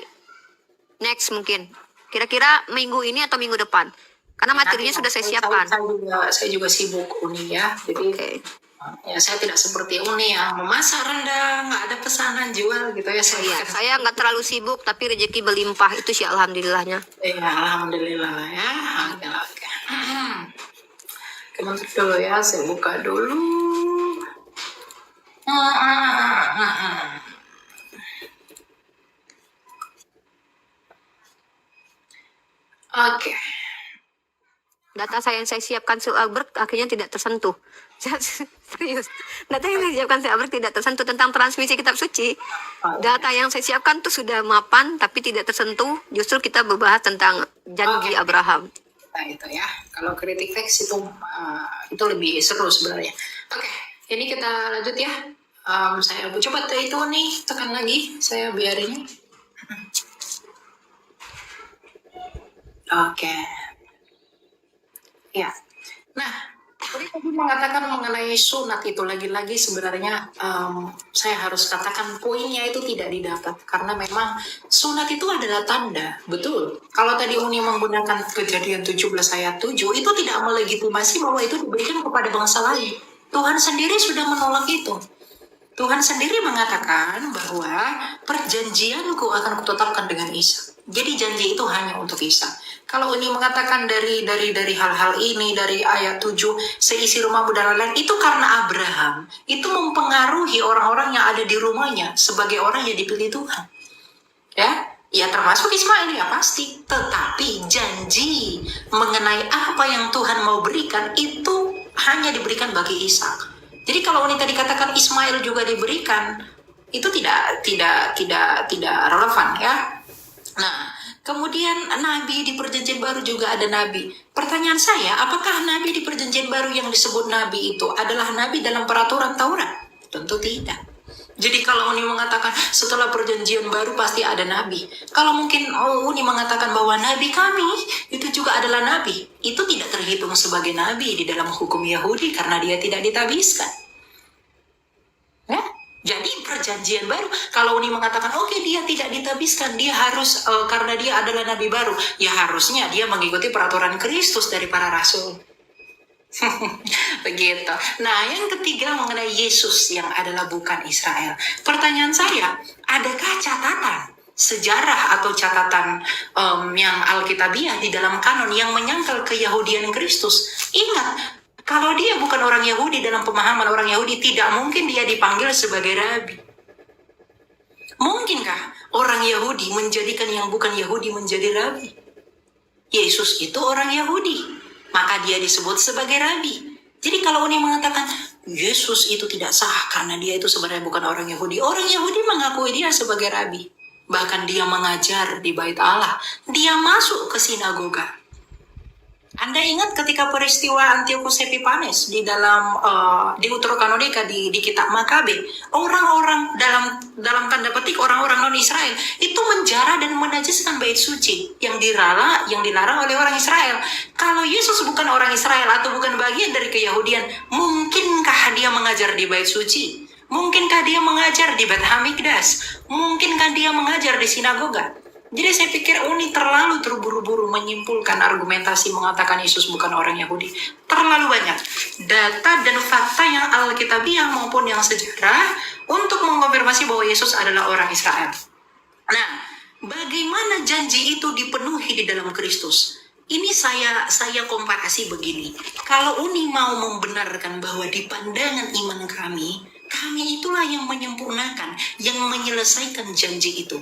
A: Next mungkin. Kira-kira minggu ini atau minggu depan. Karena materinya sudah saya siapkan.
B: Saya juga sibuk Uni ya. Jadi ya saya tidak seperti Uni yang memasak rendang, nggak ada pesanan jual gitu ya.
A: Saya nggak terlalu sibuk tapi rezeki berlimpah itu sih alhamdulillahnya.
B: Ya alhamdulillah lah ya. Oke. Bentar dulu ya, saya buka dulu. Oke.
A: Data saya yang saya siapkan Albert akhirnya tidak tersentuh. Serius. Data yang saya siapkan Albert tidak tersentuh tentang transmisi kitab suci. Data yang saya siapkan tuh sudah mapan tapi tidak tersentuh. Justru kita membahas tentang janji Abraham.
B: Nah itu ya. Kalau kritik teks itu lebih seru sebenarnya. Oke, ini kita lanjut ya. Saya coba itu nih, tekan lagi. Saya biarin. Oke. Ya. Nah, tadi mengatakan mengenai sunat itu lagi-lagi sebenarnya saya harus katakan poinnya itu tidak didapat karena memang sunat itu adalah tanda, betul. Kalau tadi Uni menggunakan Kejadian 17 ayat 7 itu tidak melegitimasi bahwa itu diberikan kepada bangsa lain. Tuhan sendiri sudah menolak itu. Tuhan sendiri mengatakan bahwa perjanjianku akan kutetapkan dengan Ishak. Jadi janji itu hanya untuk Ishak. Kalau ini mengatakan dari hal-hal ini, dari ayat 7, seisi rumahmu dan lain-lain, itu karena Abraham. Itu mempengaruhi orang-orang yang ada di rumahnya sebagai orang yang dipilih Tuhan. Ya termasuk Ismail ya pasti. Tetapi janji mengenai apa yang Tuhan mau berikan itu hanya diberikan bagi Ishak. Jadi kalau ini tadi katakan Ismail juga diberikan, itu tidak relevan ya. Nah, kemudian nabi di perjanjian baru juga ada nabi. Pertanyaan saya, apakah nabi di perjanjian baru yang disebut nabi itu adalah nabi dalam peraturan Taurat? Tentu tidak. Jadi kalau Uni mengatakan setelah perjanjian baru pasti ada nabi. Kalau mungkin Uni mengatakan bahwa nabi kami itu juga adalah nabi, itu tidak terhitung sebagai nabi di dalam hukum Yahudi karena dia tidak ditabiskan. Ya? Jadi perjanjian baru, kalau Uni mengatakan oke, dia tidak ditabiskan, dia harus karena dia adalah nabi baru, ya harusnya dia mengikuti peraturan Kristus dari para rasul. Begitu. Nah, yang ketiga mengenai Yesus yang adalah bukan Israel. Pertanyaan saya, adakah catatan sejarah atau catatan yang Alkitabiah di dalam kanon yang menyangkal keyahudian Kristus? Ingat, kalau dia bukan orang Yahudi, dalam pemahaman orang Yahudi tidak mungkin dia dipanggil sebagai rabi. Mungkinkah orang Yahudi menjadikan yang bukan Yahudi menjadi rabi? Yesus itu orang Yahudi, maka dia disebut sebagai rabi. Jadi kalau Uni mengatakan Yesus itu tidak sah karena dia itu sebenarnya bukan orang Yahudi, orang Yahudi mengakui dia sebagai rabi. Bahkan dia mengajar di bait Allah, dia masuk ke sinagoga. Anda ingat ketika peristiwa Antiochus Epiphanes di dalam Deuterokanonika di kitab Makabe, orang-orang dalam tanda petik orang-orang non Israel itu menjara dan menajiskan bait suci yang dilarang oleh orang Israel. Kalau Yesus bukan orang Israel atau bukan bagian dari keyahudian, mungkinkah dia mengajar di bait suci? Mungkinkah dia mengajar di Beit Hamikdas? Mungkinkah dia mengajar di sinagoga? Jadi saya pikir Uni terlalu terburu-buru menyimpulkan argumentasi mengatakan Yesus bukan orang Yahudi. Terlalu banyak data dan fakta yang Alkitabiah maupun yang sejarah untuk mengkonfirmasi bahwa Yesus adalah orang Israel. Nah, bagaimana janji itu dipenuhi di dalam Kristus? Ini saya komparasi begini. Kalau Uni mau membenarkan bahwa di pandangan iman kami itulah yang menyempurnakan, yang menyelesaikan janji itu.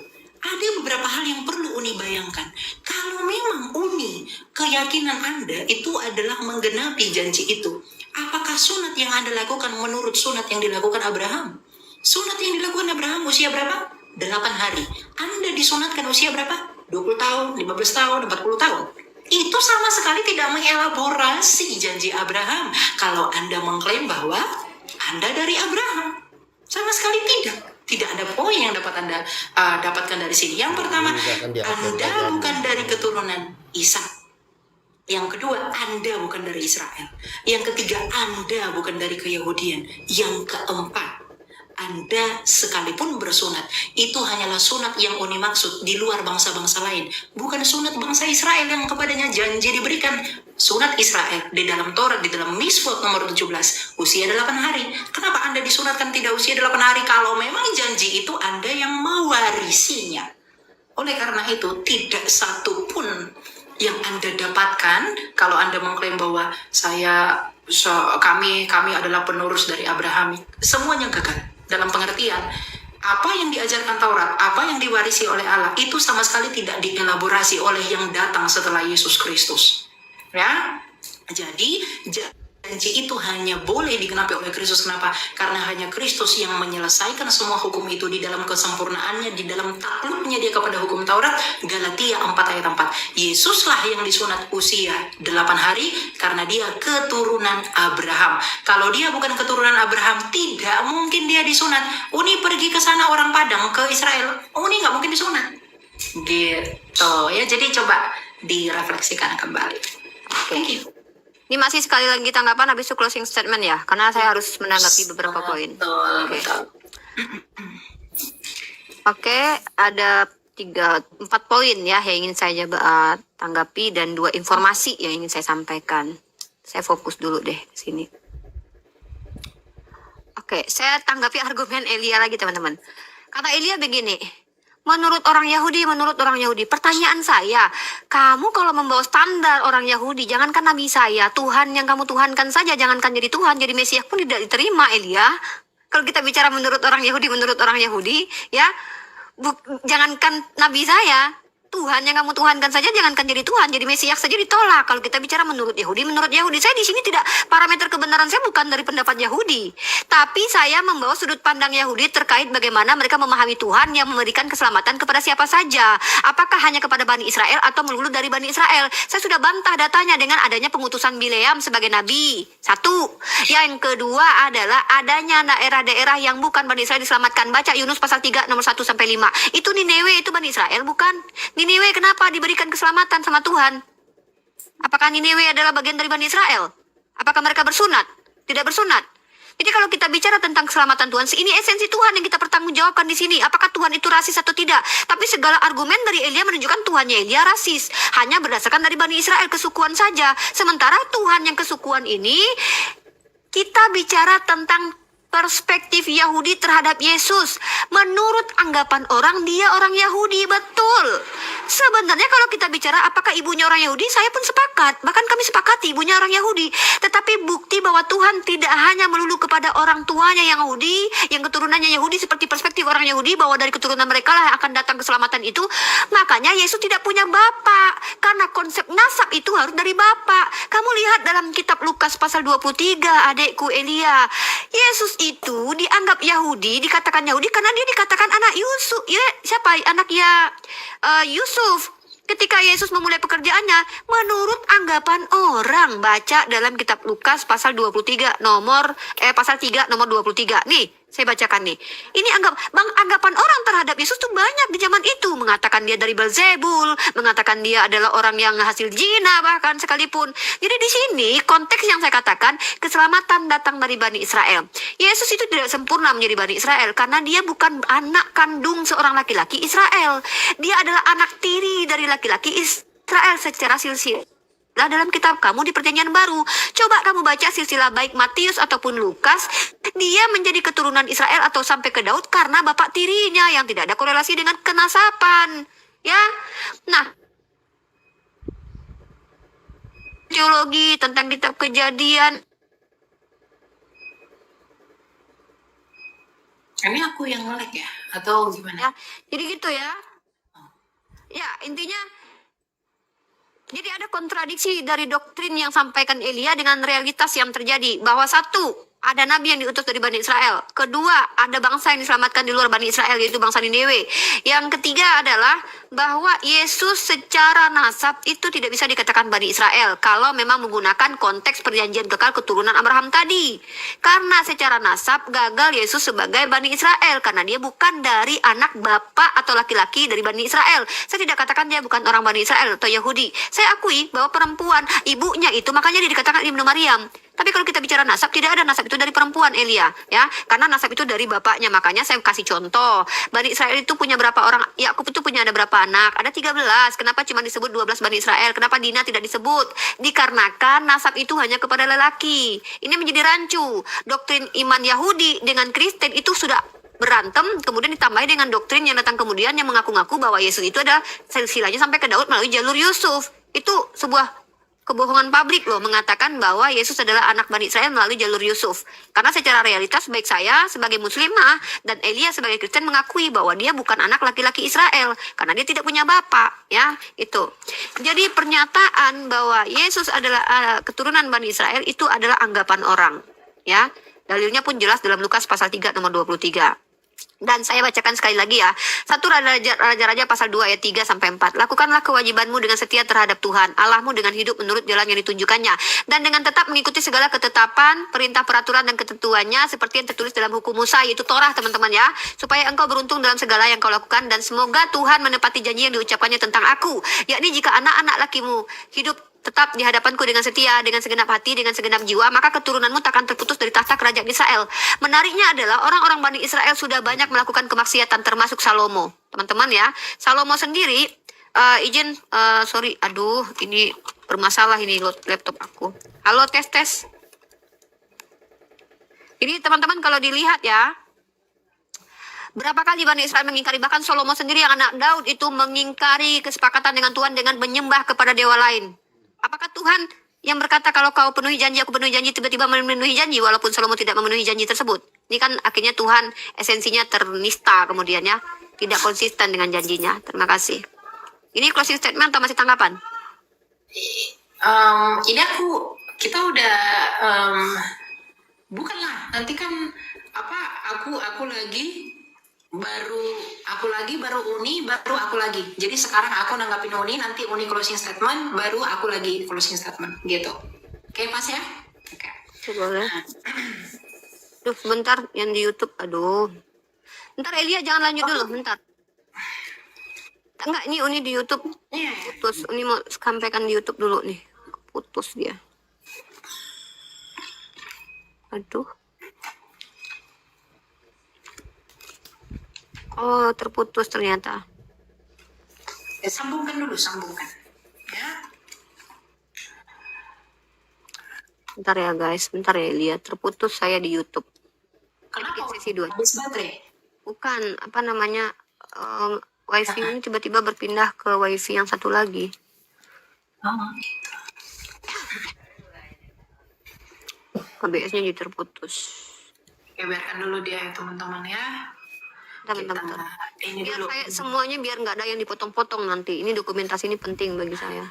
B: Ada beberapa hal yang perlu Uni bayangkan. Kalau memang Uni, keyakinan Anda itu adalah menggenapi janji itu, apakah sunat yang Anda lakukan menurut sunat yang dilakukan Abraham? Sunat yang dilakukan Abraham usia berapa? 8 hari. Anda disunatkan usia berapa? 20 tahun, 15 tahun, 40 tahun. Itu sama sekali tidak mengelaborasi janji Abraham. Kalau Anda mengklaim bahwa Anda dari Abraham, sama sekali tidak. Tidak ada poin yang dapat Anda dapatkan dari sini. Yang pertama, Anda bukan dari keturunan Ishak. Yang kedua, Anda bukan dari Israel. Yang ketiga, Anda bukan dari keyahudian. Yang keempat, Anda sekalipun bersunat, itu hanyalah sunat yang Uni maksud di luar bangsa-bangsa lain. Bukan sunat bangsa Israel yang kepadanya janji diberikan. Sunat Israel di dalam Taurat, di dalam Miswot nomor 17, usia 8 hari. Kenapa Anda disunatkan tidak usia 8 hari? Kalau memang janji itu Anda yang mewarisinya. Oleh karena itu, tidak satu pun yang Anda dapatkan kalau Anda mengklaim bahwa kami adalah penerus dari Abraham. Semuanya gagal. Dalam pengertian, apa yang diajarkan Taurat, apa yang diwarisi oleh Allah, itu sama sekali tidak dielaborasi oleh yang datang setelah Yesus Kristus. Ya, jadi janji itu hanya boleh digenapi oleh Kristus. Kenapa? Karena hanya Kristus yang menyelesaikan semua hukum itu di dalam kesempurnaannya, di dalam takluknya dia kepada hukum Taurat. Galatia 4 ayat 4. Yesuslah yang disunat usia 8 hari karena dia keturunan Abraham. Kalau dia bukan keturunan Abraham, tidak mungkin dia disunat. Uni pergi ke sana orang Padang, ke Israel, Uni nggak mungkin disunat. Gitu ya, jadi coba direfleksikan kembali. Thank you.
A: Ini masih sekali lagi tanggapan habis itu closing statement ya, karena saya harus menanggapi beberapa poin. Oke, ada 4 poin ya yang ingin saya tanggapi dan 2 informasi yang ingin saya sampaikan. Saya fokus dulu deh di sini. Oke, saya tanggapi argumen Elia lagi teman-teman. Kata Elia begini, menurut orang Yahudi, pertanyaan saya, kamu kalau membawa standar orang Yahudi, jangankan Nabi saya, Tuhan yang kamu tuhankan saja, jangankan jadi Tuhan, jadi Mesias pun tidak diterima, Elia. Kalau kita bicara menurut orang Yahudi, ya, jangankan Nabi saya, Tuhan yang kamu tuhankan saja jangankan jadi Tuhan, jadi Mesias saja ditolak. Kalau kita bicara menurut Yahudi, saya di sini tidak, parameter kebenaran saya bukan dari pendapat Yahudi, tapi saya membawa sudut pandang Yahudi terkait bagaimana mereka memahami Tuhan yang memberikan keselamatan kepada siapa saja. Apakah hanya kepada Bani Israel atau melulu dari Bani Israel? Saya sudah bantah datanya dengan adanya pengutusan Bileam sebagai nabi. Satu. Yang kedua adalah adanya daerah-daerah yang bukan Bani Israel diselamatkan. Baca Yunus pasal 3 nomor 1 sampai 5. Itu Nineve, itu Bani Israel bukan? Nineve kenapa diberikan keselamatan sama Tuhan? Apakah Nineve adalah bagian dari Bani Israel? Apakah mereka bersunat? Tidak bersunat. Jadi kalau kita bicara tentang keselamatan Tuhan, ini esensi Tuhan yang kita pertanggungjawabkan di sini. Apakah Tuhan itu rasis atau tidak? Tapi segala argumen dari Elia menunjukkan Tuhannya Elia rasis. Hanya berdasarkan dari Bani Israel, kesukuan saja. Sementara Tuhan yang kesukuan ini, kita bicara tentang perspektif Yahudi terhadap Yesus. Menurut anggapan orang, dia orang Yahudi, betul. Sebenarnya kalau kita bicara apakah ibunya orang Yahudi, saya pun sepakat. Bahkan kami sepakati ibunya orang Yahudi. Tetapi bukti bahwa Tuhan tidak hanya melulu kepada orang tuanya yang Yahudi, yang keturunannya Yahudi, seperti perspektif orang Yahudi, bahwa dari keturunan mereka lah akan datang keselamatan itu. Makanya Yesus tidak punya bapak. Karena konsep nasab itu harus dari bapak. Kamu lihat dalam kitab Lukas pasal 23, adekku Elia. Yesus itu dianggap Yahudi, dikatakan Yahudi karena dia dikatakan anak Yusuf. Ya, siapa? Anaknya Yusuf. Ketika Yesus memulai pekerjaannya, menurut anggapan orang, baca dalam kitab Lukas pasal 23 pasal 3 nomor 23. Nih, saya bacakan nih. Ini anggapan orang terhadap Yesus tuh banyak di zaman itu, mengatakan dia dari Belzebul, mengatakan dia adalah orang yang hasil zina bahkan sekalipun. Jadi di sini konteks yang saya katakan, keselamatan datang dari Bani Israel. Yesus itu tidak sempurna menjadi Bani Israel karena dia bukan anak kandung seorang laki-laki Israel. Dia adalah anak tiri dari laki-laki Israel secara silsilah. Dalam kitab kamu di Perjanjian Baru, coba kamu baca silsilah baik Matius ataupun Lukas, dia menjadi keturunan Israel atau sampai ke Daud karena bapak tirinya yang tidak ada korelasi dengan kenasapan. Ya, nah, teologi tentang kitab Kejadian.
B: Ini aku yang ngelag ya? Atau gimana?
A: Ya, jadi gitu ya. Ya, intinya jadi ada kontradiksi dari doktrin yang sampaikan Elia dengan realitas yang terjadi. Bahwa satu, ada nabi yang diutus dari Bani Israel. Kedua, ada bangsa yang diselamatkan di luar Bani Israel, yaitu bangsa Nineve. Yang ketiga adalah bahwa Yesus secara nasab itu tidak bisa dikatakan Bani Israel kalau memang menggunakan konteks perjanjian kekal keturunan Abraham tadi. Karena secara nasab gagal Yesus sebagai Bani Israel karena dia bukan dari anak bapak atau laki-laki dari Bani Israel. Saya tidak katakan dia bukan orang Bani Israel atau Yahudi. Saya akui bahwa perempuan, ibunya itu, makanya dia dikatakan Ibnu Maryam. Tapi kalau kita bicara nasab, tidak ada nasab itu dari perempuan, Elia, ya. Karena nasab itu dari bapaknya. Makanya saya kasih contoh. Bani Israel itu punya berapa orang? Yakub itu punya ada berapa anak? Ada 13. Kenapa cuma disebut 12 Bani Israel? Kenapa Dina tidak disebut? Dikarenakan nasab itu hanya kepada lelaki. Ini menjadi rancu. Doktrin iman Yahudi dengan Kristen itu sudah berantem, kemudian ditambahi dengan doktrin yang datang kemudian yang mengaku-ngaku bahwa Yesus itu ada silsilahnya sampai ke Daud melalui jalur Yusuf. Itu sebuah kebohongan publik loh, mengatakan bahwa Yesus adalah anak Bani Israel melalui jalur Yusuf. Karena secara realitas baik saya sebagai muslimah dan Elia sebagai Kristen mengakui bahwa dia bukan anak laki-laki Israel karena dia tidak punya bapak, ya, itu. Jadi pernyataan bahwa Yesus adalah keturunan Bani Israel itu adalah anggapan orang, ya. Dalilnya pun jelas dalam Lukas pasal 3 nomor 23. Dan saya bacakan sekali lagi ya. 1 Raja-Raja pasal 2 ayat 3 sampai 4. Lakukanlah kewajibanmu dengan setia terhadap Tuhan Allahmu dengan hidup menurut jalan yang ditunjukkannya dan dengan tetap mengikuti segala ketetapan, perintah, peraturan dan ketentuannya seperti yang tertulis dalam hukum Musa, yaitu Torah, teman-teman ya, supaya engkau beruntung dalam segala yang kau lakukan dan semoga Tuhan menepati janji yang diucapkannya tentang aku, yakni jika anak-anak lakimu hidup tetap di hadapanku dengan setia, dengan segenap hati, dengan segenap jiwa, maka keturunanmu takkan terputus dari tahta kerajaan Israel. Menariknya adalah orang-orang Bani Israel sudah banyak melakukan kemaksiatan, termasuk Salomo. Teman-teman ya, Salomo sendiri, ini bermasalah ini laptop aku. Halo, tes. Ini teman-teman kalau dilihat ya, berapa kali Bani Israel mengingkari, bahkan Salomo sendiri yang anak Daud itu mengingkari kesepakatan dengan Tuhan dengan menyembah kepada dewa lain. Apakah Tuhan yang berkata kalau kau penuhi janji, aku penuhi janji, tiba-tiba memenuhi janji walaupun Salomo tidak memenuhi janji tersebut? Ini kan akhirnya Tuhan esensinya ternista kemudian ya, tidak konsisten dengan janjinya. Terima kasih. Ini closing statement atau masih tanggapan?
B: Ini kita udah bukanlah nanti kan apa aku lagi baru Uni baru aku lagi. Jadi sekarang aku nanggapin Uni, nanti Uni closing statement, baru aku lagi closing statement gitu. Oke pas ya? Oke.
A: Boleh. Duh, sebentar yang di YouTube. Aduh. Bentar Elia jangan lanjut dulu, bentar. Enggak, ini Uni di YouTube
B: Iya.
A: putus. Uni mau sampaikan di YouTube dulu nih. Putus dia. Aduh. Oh, terputus ternyata.
B: Ya, sambungkan dulu, sambungkan. Ya.
A: Bentar ya guys, bentar ya Elia. Terputus saya di YouTube.
B: Kenapa?
A: Sesi 2.
B: Habis baterai.
A: Bukan, apa namanya, wifi ini tiba-tiba berpindah ke wifi yang satu lagi.
B: Oh.
A: KBS-nya jadi terputus.
B: Ya biarkan dulu dia ya teman-teman ya.
A: Bentar.
B: Ini
A: Biar
B: dulu.
A: saya semuanya biar nggak ada yang dipotong-potong nanti. Ini dokumentasi ini penting bagi saya.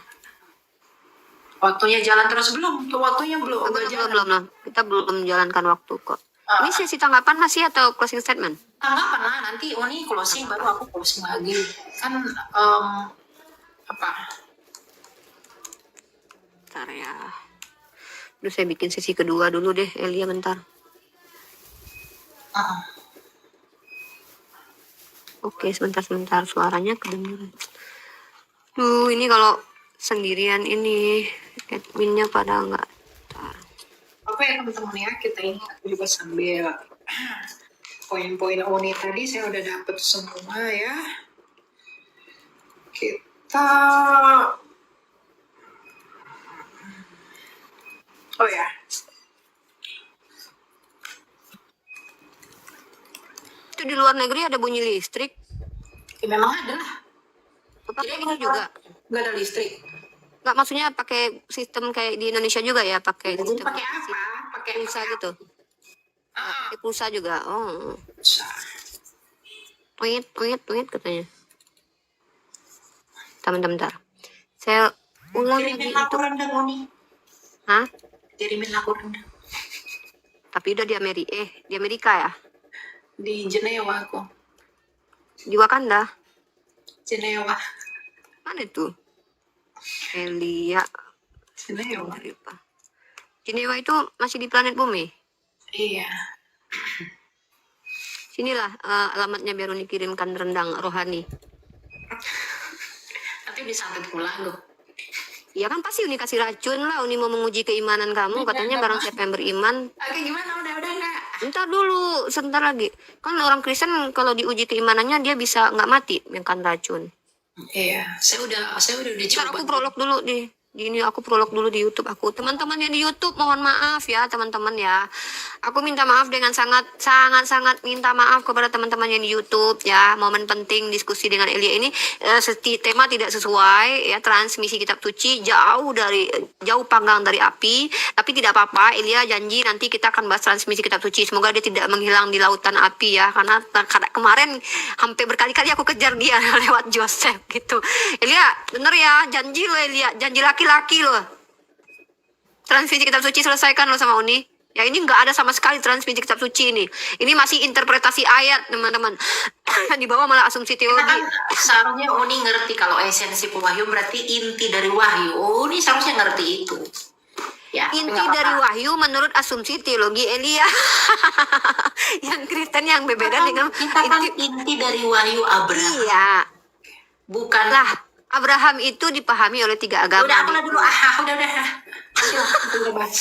B: Waktunya jalan terus belum? Waktunya belum.
A: Belum. Kita belum menjalankan waktu kok. Ini sesi tanggapan masih atau closing statement?
B: Tanggapan lah, nanti Uni closing baru aku closing lagi. Kan apa?
A: Bentar ya. Duh, saya bikin sesi kedua dulu deh, Elia bentar. Oke, sebentar. Suaranya kedengeran. Duh, ini kalau sendirian ini adminnya pada nggak.
B: Oke teman-teman ya, kita ini juga sambil poin-poin Uni tadi saya udah dapet semua ya. Kita oh ya.
A: Itu di luar negeri ada bunyi listrik.
B: Ya, memang ada lah.
A: Pakai ini juga.
B: Nggak ada listrik.
A: Nggak, maksudnya pakai sistem kayak di Indonesia juga ya, pakai
B: Jadi
A: sistem
B: pakai apa? Pakai
A: pulsa gitu. Pakai pulsa juga. Oh. Tweet katanya. Bentar. Saya ulang lagi
B: Kirimin
A: itu.
B: aku rendang Uni.
A: Hah?
B: Kirimin aku rendang.
A: Tapi udah di Amerika ya?
B: Di Jenewa aku.
A: Di Wakanda.
B: Jenewa.
A: Mana itu? Elia.
B: Jenewa.
A: Jenewa itu masih di planet bumi?
B: Iya.
A: Sinilah alamatnya biar Uni kirimkan rendang rohani.
B: Nanti disantet pula loh.
A: Ya kan pasti Uni kasih racun lah. Uni mau menguji keimanan kamu. Katanya barang siapa yang beriman.
B: Oke gimana? Udah enggak?
A: Bentar dulu, sebentar lagi. Kan orang Kristen kalau diuji keimanannya dia bisa nggak mati makan racun.
B: Iya, saya udah
A: Ntar
B: dicoba.
A: aku prolog dulu di ini aku prolog dulu di YouTube aku. Teman-teman yang di YouTube mohon maaf ya teman-teman ya. Aku minta maaf dengan sangat minta maaf kepada teman-teman yang di YouTube ya. Momen penting diskusi dengan Elia ini tema tidak sesuai ya, transmisi kitab suci jauh panggang dari api. Tapi tidak apa-apa, Elia janji nanti kita akan bahas transmisi kitab suci. Semoga dia tidak menghilang di lautan api ya, karena kemarin hampir berkali-kali aku kejar dia lewat Joseph gitu. Elia, bener ya, janji lo Elia, janji laki-laki lo. Transmisi kitab suci selesaikan lo sama Uni. Ya ini nggak ada sama sekali transmisi kitab suci ini. Ini masih interpretasi ayat teman-teman. Di bawah malah asumsi
B: Kita
A: teologi.
B: kan seharusnya Uni ngerti kalau esensi wahyu berarti inti dari wahyu. Uni seharusnya ngerti itu. Ya,
A: Inti
B: nggak apa-apa.
A: dari wahyu menurut asumsi teologi Elia. Yang Kristen yang berbeda dengan
B: Kita kan inti dari wahyu Abraham.
A: Iya.
B: Bukan
A: Lah, Abraham itu dipahami oleh 3 agama.
B: udah aku lah dulu. Udah. Udah bahas.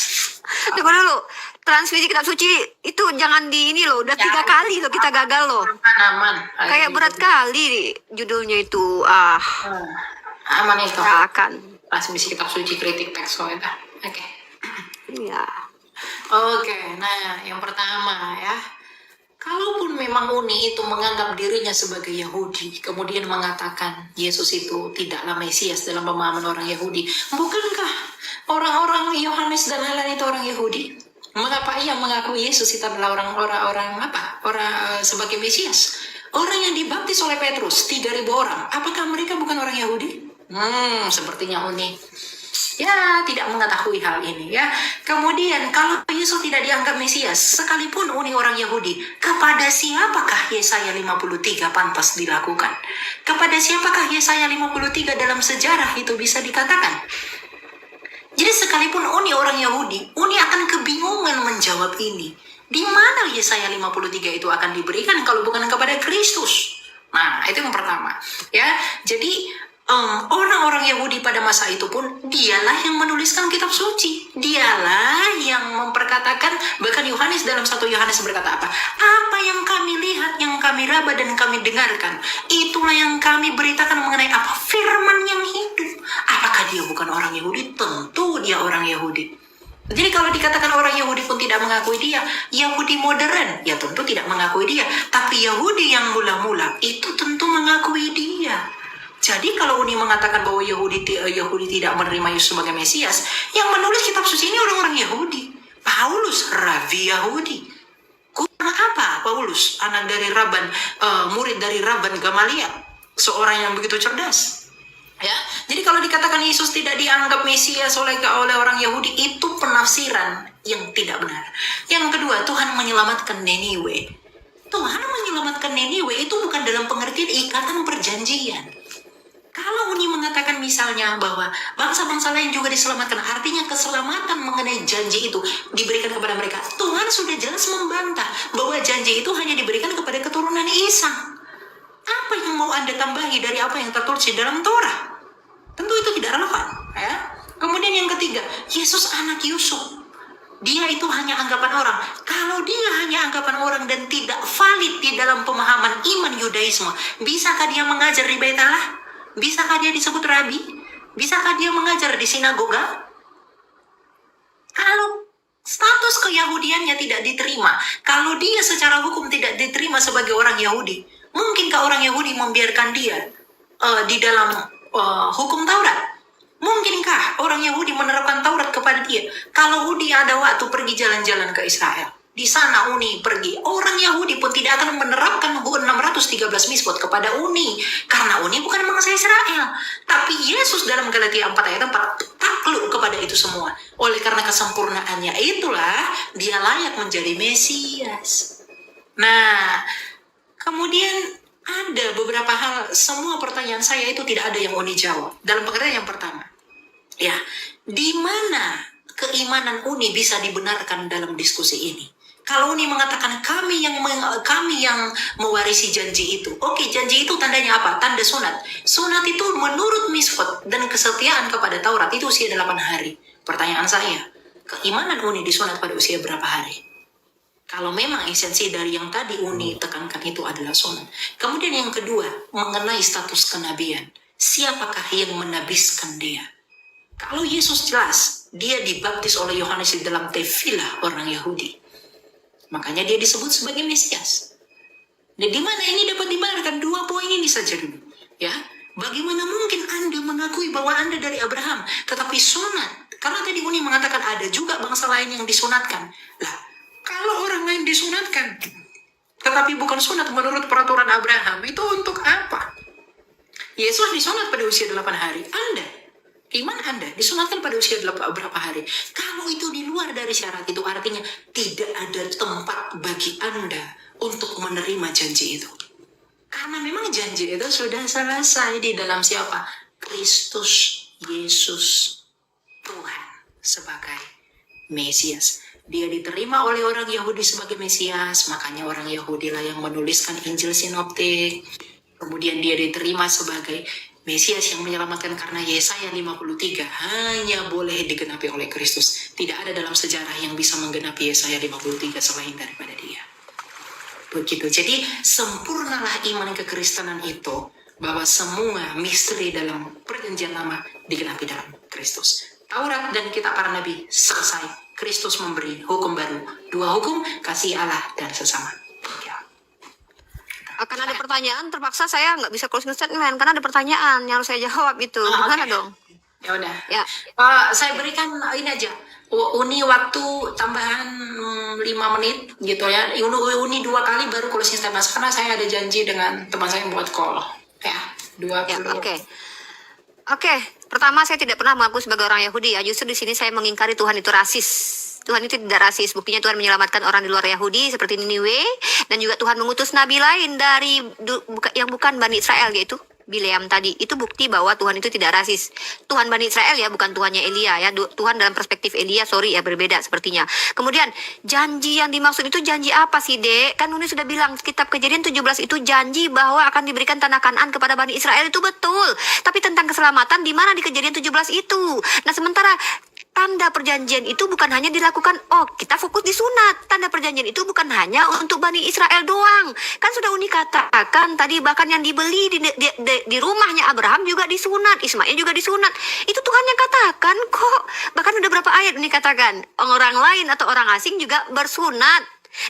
A: Tunggu dulu. Transmisi kitab suci itu jangan di ini loh. Udah 3 kali loh kita gagal loh.
B: Aman.
A: Kayak berat kali judulnya itu.
B: Aman itu.
A: Ya akan.
B: Transmisi kitab suci kritik teks soalnya. Oke.
A: Iya.
B: Oke, nah yang pertama ya, kalaupun memang Uni itu menganggap dirinya sebagai Yahudi, kemudian mengatakan Yesus itu tidaklah Mesias dalam pemahaman orang Yahudi, bukankah orang-orang Yohanes dan lain-lain itu orang Yahudi? Mengapa ia mengaku Yesus itu adalah orang sebagai Mesias? Orang yang dibaptis oleh Petrus, 3.000 orang, apakah mereka bukan orang Yahudi? Sepertinya Uni ya tidak mengetahui hal ini ya. Kemudian kalau Yesus tidak dianggap Mesias, sekalipun Uni orang Yahudi, kepada siapakah Yesaya 53 pantas dilakukan? Kepada siapakah Yesaya 53 dalam sejarah itu bisa dikatakan? Jadi sekalipun Uni orang Yahudi, Uni akan kebingungan menjawab ini. Di mana Yesaya 53 itu akan diberikan kalau bukan kepada Kristus? Nah, itu yang pertama. Ya, jadi orang-orang Yahudi pada masa itu pun dialah yang menuliskan kitab suci. Dialah yang memperkatakan, bahkan Yohanes dalam 1 Yohanes berkata apa? Apa yang kami lihat, yang kami raba dan kami dengarkan, itulah yang kami beritakan mengenai apa? Firman yang hidup. Apakah dia bukan orang Yahudi? Tentu dia orang Yahudi. Jadi kalau dikatakan orang Yahudi pun tidak mengakui dia, Yahudi modern, ya tentu tidak mengakui dia. Tapi Yahudi yang mula-mula itu tentu mengakui dia. Jadi kalau Uni mengatakan bahwa Yahudi tidak menerima Yesus sebagai Mesias, yang menulis kitab suci ini orang-orang Yahudi. Paulus, rabi Yahudi. Kurang apa Paulus? Anak dari Rabban, murid dari Rabban Gamaliel, seorang yang begitu cerdas. Ya, jadi kalau dikatakan Yesus tidak dianggap Mesias oleh orang Yahudi, itu penafsiran yang tidak benar. Yang kedua, Tuhan menyelamatkan Niniwe. Tuhan menyelamatkan Niniwe itu bukan dalam pengertian ikatan perjanjian. Kalau Uni mengatakan misalnya bahwa bangsa-bangsa lain juga diselamatkan, artinya keselamatan mengenai janji itu diberikan kepada mereka. Tuhan sudah jelas membantah bahwa janji itu hanya diberikan kepada keturunan Isa. Apa yang mau Anda tambahi dari apa yang tertulis di dalam Torah? Tentu itu tidak relevan. Ya. Kemudian yang ketiga, Yesus anak Yusuf. Dia itu hanya anggapan orang. Kalau dia hanya anggapan orang dan tidak valid di dalam pemahaman iman Yudaisme, bisakah dia mengajar di Bait Allah? Bisakah dia disebut rabi? Bisakah dia mengajar di sinagoga? Kalau status keyahudiannya tidak diterima, kalau dia secara hukum tidak diterima sebagai orang Yahudi, mungkinkah orang Yahudi membiarkan dia di dalam hukum Taurat? Mungkinkah orang Yahudi menerapkan Taurat kepada dia? Kalau Uni ada waktu pergi jalan-jalan ke Israel, di sana Uni pergi, orang Yahudi pun tidak akan menerapkan 613 misbot kepada Uni, karena Uni bukan bangsa Israel. Tapi Yesus dalam Galatia 4 ayat 4 takluk kepada itu semua. Oleh karena kesempurnaannya itulah dia layak menjadi Mesias. Nah, kemudian ada beberapa hal, semua pertanyaan saya itu tidak ada yang Uni jawab. Dalam pengertian yang pertama, ya, di mana keimanan Uni bisa dibenarkan dalam diskusi ini? Kalau Uni mengatakan kami yang mewarisi janji itu. Oke, janji itu tandanya apa? Tanda sunat. Sunat itu menurut Misfot dan kesetiaan kepada Taurat itu usia 8 hari. Pertanyaan saya, keimanan Uni disunat pada usia berapa hari? Kalau memang esensi dari yang tadi Uni tekankan itu adalah sunat. Kemudian yang kedua, mengenai status kenabian. Siapakah yang menabiskan dia? Kalau Yesus jelas, dia dibaptis oleh Yohanes di dalam tefilah orang Yahudi. Makanya dia disebut sebagai Mesias. Dan di mana ini dapat dibenarkan? 2 poin ini saja dulu. Ya, bagaimana mungkin Anda mengakui bahwa Anda dari Abraham, tetapi sunat? Karena tadi Uni mengatakan ada juga bangsa lain yang disunatkan. Lah, kalau orang lain disunatkan, tetapi bukan sunat menurut peraturan Abraham, itu untuk apa? Yesus disunat pada usia 8 hari. Iman Anda disunatkan pada usia berapa hari? Kalau itu di luar dari syarat itu, artinya tidak ada tempat bagi Anda untuk menerima janji itu. Karena memang janji itu sudah selesai di dalam siapa? Kristus Yesus Tuhan sebagai Mesias. Dia diterima oleh orang Yahudi sebagai Mesias, makanya orang Yahudi lah yang menuliskan Injil Sinoptik. Kemudian dia diterima sebagai Mesias yang menyelamatkan karena Yesaya 53 hanya boleh digenapi oleh Kristus. Tidak ada dalam sejarah yang bisa menggenapi Yesaya 53 selain daripada dia. Begitu. Jadi sempurnalah iman kekristenan itu, bahwa semua misteri dalam perjanjian lama digenapi dalam Kristus. Taurat dan kitab para nabi selesai. Kristus memberi hukum baru. 2 hukum, kasih Allah dan sesama.
A: Akan ada pertanyaan, terpaksa saya nggak bisa closing statement karena ada pertanyaan yang harus saya jawab itu. Gimana dong?
B: Ya udah.
A: Ya.
B: Saya berikan ini aja. Uni waktu tambahan 5 menit gitu ya. Uni 2 kali baru closing statement karena saya ada janji dengan teman saya yang buat call. Ya, 20.
A: Ya, Oke, pertama saya tidak pernah mengaku sebagai orang Yahudi ya. Justru di sini saya mengingkari Tuhan itu rasis. Tuhan itu tidak rasis. Buktinya Tuhan menyelamatkan orang di luar Yahudi seperti Niniwe, dan juga Tuhan mengutus nabi lain dari yang bukan Bani Israel, yaitu Bileam tadi. Itu bukti bahwa Tuhan itu tidak rasis. Tuhan Bani Israel ya, bukan Tuhannya Elia ya. Tuhan dalam perspektif Elia, sorry ya, berbeda sepertinya. Kemudian janji yang dimaksud itu janji apa sih, Dek? Kan Uni sudah bilang kitab Kejadian 17 itu janji bahwa akan diberikan tanah Kanaan kepada Bani Israel, itu betul. Tapi tentang keselamatan di mana di Kejadian 17 itu? Nah, sementara tanda perjanjian itu bukan hanya dilakukan, kita fokus di sunat. Tanda perjanjian itu bukan hanya untuk Bani Israel doang. Kan sudah Uni katakan tadi, bahkan yang dibeli di rumahnya Abraham juga disunat, Ismail juga disunat. Itu Tuhan yang katakan kok. Bahkan udah berapa ayat Uni katakan, orang lain atau orang asing juga bersunat.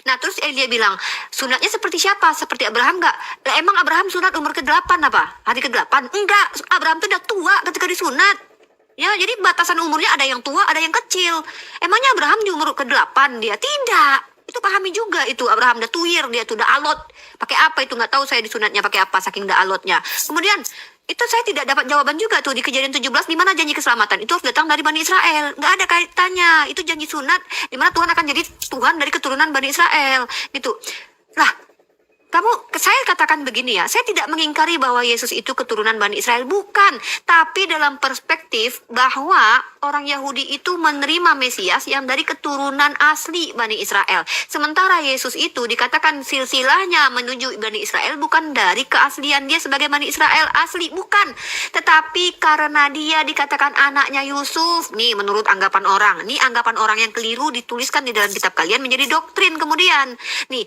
A: Nah, terus Elia bilang, sunatnya seperti siapa? Seperti Abraham enggak? Lah, emang Abraham sunat umur ke-8 apa? Hari ke-8? Enggak, Abraham tuh udah tua ketika disunat. Ya, jadi batasan umurnya ada yang tua, ada yang kecil. Emangnya Abraham di umur ke-8 dia? Tidak. Itu pahami juga itu. Abraham udah tuir, dia tuh udah alot. Pakai apa itu? Nggak tahu saya disunatnya pakai apa, saking udah alotnya. Kemudian, itu saya tidak dapat jawaban juga tuh di Kejadian 17, di mana janji keselamatan itu harus datang dari Bani Israel. Nggak ada kaitannya. Itu janji sunat, di mana Tuhan akan jadi Tuhan dari keturunan Bani Israel. Gitu. Lah, saya katakan begini ya, saya tidak mengingkari bahwa Yesus itu keturunan Bani Israel, bukan. Tapi dalam perspektif bahwa orang Yahudi itu menerima Mesias yang dari keturunan asli Bani Israel. Sementara Yesus itu dikatakan silsilahnya menuju Bani Israel bukan dari keaslian dia sebagai Bani Israel asli, bukan. Tetapi karena dia dikatakan anaknya Yusuf, nih menurut anggapan orang, nih anggapan orang yang keliru dituliskan di dalam kitab kalian menjadi doktrin kemudian. Nih,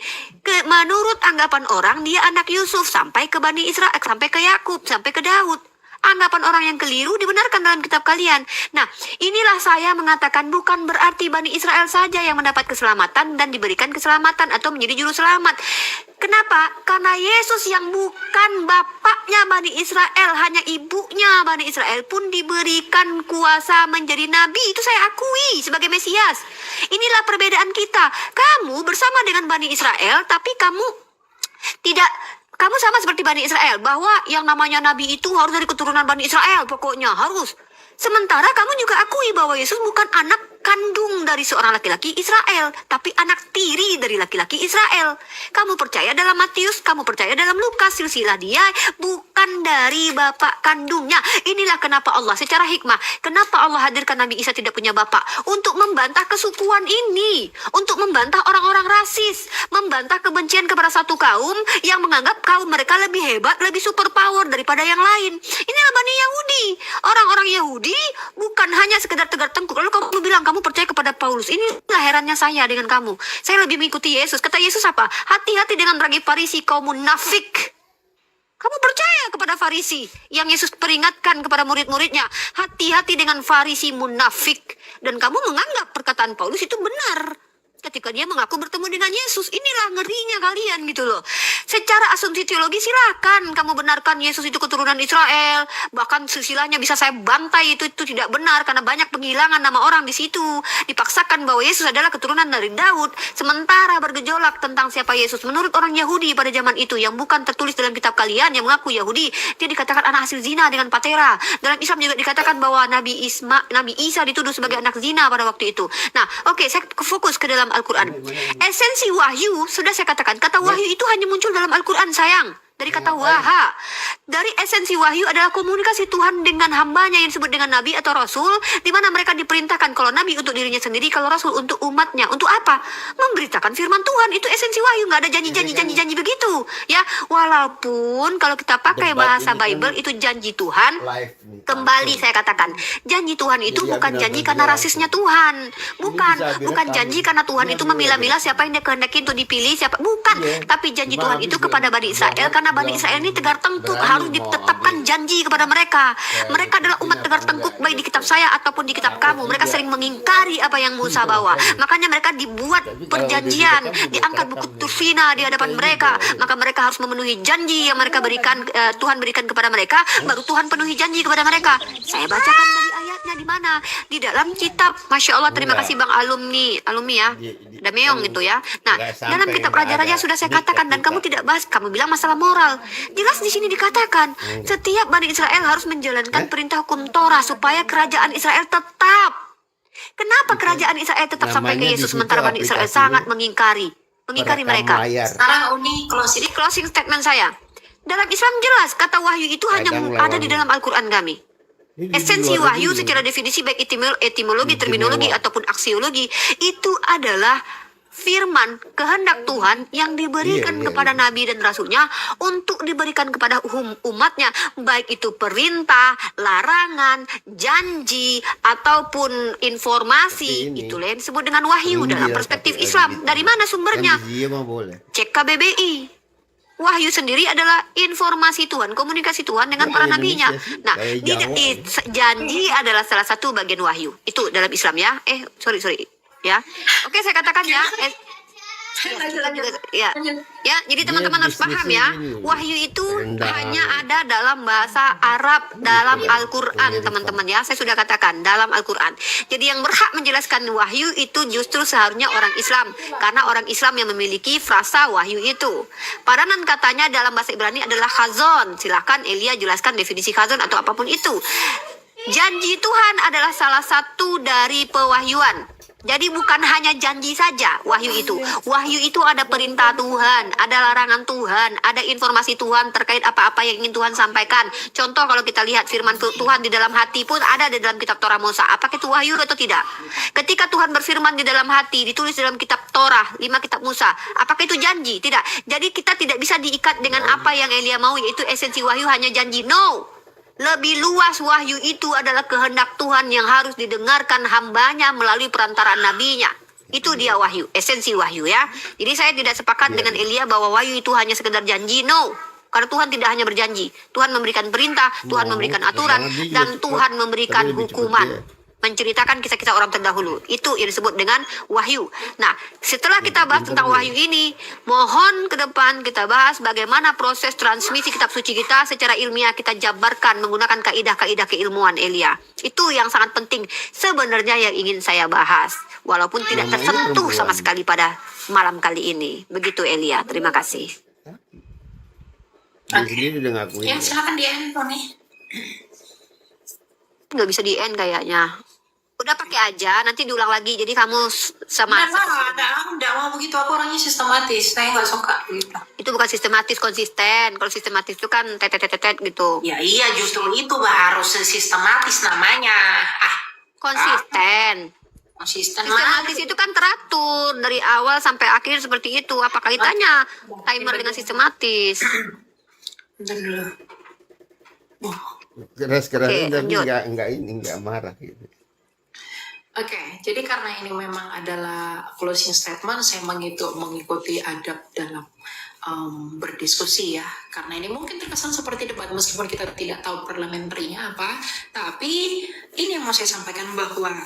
A: menurut anggapan orang dia anak Yusuf sampai ke Bani Israel, sampai ke Yakub, sampai ke Daud. Anggapan orang yang keliru dibenarkan dalam kitab kalian. Nah, inilah saya mengatakan bukan berarti Bani Israel saja yang mendapat keselamatan dan diberikan keselamatan atau menjadi juru selamat. Kenapa? Karena Yesus yang bukan bapaknya Bani Israel, hanya ibunya Bani Israel pun diberikan kuasa menjadi nabi. Itu saya akui sebagai Mesias. Inilah perbedaan kita. Kamu bersama dengan Bani Israel, tapi kamu sama seperti Bani Israel, bahwa yang namanya nabi itu harus dari keturunan Bani Israel, pokoknya harus. Sementara kamu juga akui bahwa Yesus bukan anak kandung dari seorang laki-laki Israel, tapi anak tiri dari laki-laki Israel. Kamu percaya dalam Matius, kamu percaya dalam Lukas, silsilah dia bukan dari bapak kandungnya. Inilah kenapa Allah secara hikmah, kenapa Allah hadirkan Nabi Isa tidak punya bapak, untuk membantah kesukuan ini, untuk membantah orang-orang rasis, membantah kebencian kepada satu kaum yang menganggap kaum mereka lebih hebat, lebih superpower daripada yang lain. Inilah Bani Yahudi. Orang-orang Yahudi bukan hanya sekedar tegar tengkuk. Lalu kamu bilang kamu percaya kepada Paulus. Inilah herannya saya dengan kamu. Saya lebih mengikuti Yesus. Kata Yesus apa? Hati-hati dengan ragi Farisi, kaum munafik. Kamu percaya kepada Farisi yang Yesus peringatkan kepada murid-muridnya. Hati-hati dengan Farisi munafik. Dan kamu menganggap perkataan Paulus itu benar ketika dia mengaku bertemu dengan Yesus. Inilah ngerinya kalian gitu loh. Secara asumsi teologi silakan kamu benarkan Yesus itu keturunan Israel. Bahkan silsilahnya bisa saya bantai, itu tidak benar karena banyak penghilangan nama orang di situ. Dipaksakan bahwa Yesus adalah keturunan dari Daud. Sementara bergejolak tentang siapa Yesus menurut orang Yahudi pada zaman itu yang bukan tertulis dalam kitab kalian yang mengaku Yahudi. Dia dikatakan anak hasil zina dengan patera. Dalam Islam juga dikatakan bahwa Nabi Isa dituduh sebagai anak zina pada waktu itu. Nah, oke, saya fokus ke dalam Al-Quran. Esensi wahyu, sudah saya katakan, kata wahyu itu hanya muncul dalam Al-Quran, sayang. Dari kata waha. Dari esensi wahyu adalah komunikasi Tuhan dengan hambanya yang disebut dengan nabi atau rasul, di mana mereka diperintahkan kalau nabi untuk dirinya sendiri, kalau rasul untuk umatnya. Untuk apa? Memberitakan firman Tuhan. Itu esensi wahyu. Nggak ada janji-janji begitu. Ya, walaupun kalau kita pakai bahasa Bible itu janji Tuhan. Kembali saya katakan, janji Tuhan itu bukan janji karena rasisnya Tuhan. Bukan janji karena Tuhan itu memilah-milah siapa yang dia kehendaki untuk dipilih, siapa. Bukan. Tapi janji Tuhan itu kepada Bani Israel, karena Bani Israel ini tegar tengkuk, harus ditetapkan janji kepada mereka. Mereka adalah umat tegar tengkuk, baik di kitab saya ataupun di kitab kamu. Mereka sering mengingkari apa yang Musa bawa. Makanya mereka dibuat perjanjian, diangkat buku Tursina di hadapan mereka. Maka mereka harus memenuhi janji yang mereka berikan, Tuhan berikan kepada mereka. Baru Tuhan penuhi janji kepada mereka. Saya bacakan dari ayat ayatnya di mana? Di dalam kitab. Masya Allah, terima
C: Enggak.
A: kasih Bang alumni ya. Ada meong
C: kan
A: gitu ya. Nah,
C: nggak
A: dalam
C: sampai,
A: kitab
C: nggak
A: Raja-Raja
C: ada.
A: sudah saya
C: Ini
A: katakan dan
C: ketika.
A: kamu tidak bahas. Kamu bilang masalah moral. Jelas di sini dikatakan setiap Bani Israel harus menjalankan perintah hukum Torah supaya kerajaan Israel tetap. Kenapa kerajaan Israel tetap sampai ke
C: namanya
A: Yesus
C: di situ
A: sementara Bani Israel
C: aplikasinya
A: sangat mengingkari
C: Perekam
A: mereka?
C: layar.
B: Sekarang Uni closing.
A: Jadi closing statement saya. Dalam Islam jelas kata wahyu itu hanya
C: Kadang
A: ada di
C: lawan.
A: dalam Al-Quran kami.
C: Ini di
A: Esensi
C: luar
A: wahyu
C: negeri.
A: secara definisi baik etimologi,
C: Di
A: terminologi
C: Jenewa.
A: ataupun aksiologi itu adalah firman kehendak Tuhan yang diberikan
C: Iya,
A: kepada
C: iya.
A: nabi dan rasulnya untuk diberikan kepada umatnya, baik itu perintah, larangan, janji ataupun informasi.
C: Seperti ini.
A: Itulah yang disebut dengan wahyu
C: Injil
A: dalam perspektif
C: pakai
A: Islam.
C: gitu.
A: Dari mana
C: Kan
A: sumbernya?
C: di dia mah boleh.
A: Cek KBBI. Wahyu sendiri adalah informasi Tuhan, komunikasi Tuhan dengan
C: Ya,
A: para
C: Indonesia
A: nabinya.
C: sih,
A: Nah,
C: kayak Jawa.
A: janji adalah salah satu bagian wahyu. Itu dalam Islam ya. Sorry. Ya. Oke, saya katakan ya. Ya. Ya, jadi
C: Dia
A: teman-teman harus paham ya.
C: bisnisnya gini.
A: Wahyu itu
C: Rendah.
A: hanya ada dalam bahasa Arab dalam
C: Iya,
A: Al-Qur'an,
C: iya,
A: teman-teman ya. Saya sudah katakan dalam Al-Qur'an. Jadi yang berhak menjelaskan wahyu itu justru seharusnya orang Islam, karena orang Islam yang memiliki frasa wahyu itu. Padanan katanya dalam bahasa Ibrani adalah khazon. Silakan Elia jelaskan definisi khazon atau apapun itu. Janji Tuhan adalah salah satu dari pewahyuan. Jadi bukan hanya janji saja wahyu itu. Wahyu itu ada perintah Tuhan, ada larangan Tuhan, ada informasi Tuhan terkait apa-apa yang ingin Tuhan sampaikan. Contoh kalau kita lihat firman Tuhan di dalam hati pun ada di dalam kitab Torah Musa. Apakah itu wahyu atau tidak? Ketika Tuhan berfirman di dalam hati, ditulis dalam kitab Torah, 5 kitab Musa. Apakah itu janji? Tidak. Jadi kita tidak bisa diikat dengan apa yang Elia mau, yaitu esensi wahyu hanya janji. No. Lebih luas wahyu itu adalah kehendak Tuhan yang harus didengarkan hambanya melalui perantaraan nabinya. Itu dia wahyu, esensi wahyu ya. Jadi saya tidak sepakat dengan Elia bahwa wahyu itu hanya sekedar janji. No. Karena Tuhan tidak hanya berjanji. Tuhan memberikan perintah, Tuhan memberikan aturan, dan Tuhan memberikan hukuman. Menceritakan kisah-kisah orang terdahulu. Itu yang disebut dengan wahyu. Nah, setelah kita bahas tentang wahyu ini, mohon ke depan kita bahas bagaimana proses transmisi kitab suci kita secara ilmiah kita jabarkan menggunakan kaidah-kaidah keilmuan Elia. Itu yang sangat penting sebenarnya yang ingin saya bahas. Walaupun tidak
C: Namanya
A: tersentuh
C: perempuan.
A: sama sekali pada malam kali ini. Begitu Elia. Terima kasih.
C: Dia sendiri udah ngakuin.
B: Ya silakan di end nih.
A: Nggak bisa di-end kayaknya. Udah pakai aja, nanti diulang lagi. Jadi kamu sama
B: Enggak mau begitu. Aku orangnya sistematis. Saya nggak suka gitu.
A: itu bukan sistematis, konsisten. Kalau sistematis itu kan tetet gitu.
B: Ya iya, justru itu harus sistematis namanya.
A: Konsisten.
B: Konsisten mana?
A: Sistematis itu kan teratur dari awal sampai akhir seperti itu. Apa kaitannya timer dengan sistematis?
B: Bentar dulu.
C: Keras-kerasnya
A: Oke,
C: tapi
A: lanjut.
C: nggak marah gitu.
B: Oke, jadi karena ini memang adalah closing statement, saya mengikuti adab dalam berdiskusi ya. Karena ini mungkin terkesan seperti debat, meskipun kita tidak tahu parlementerinya apa. Tapi ini yang mau saya sampaikan bahwa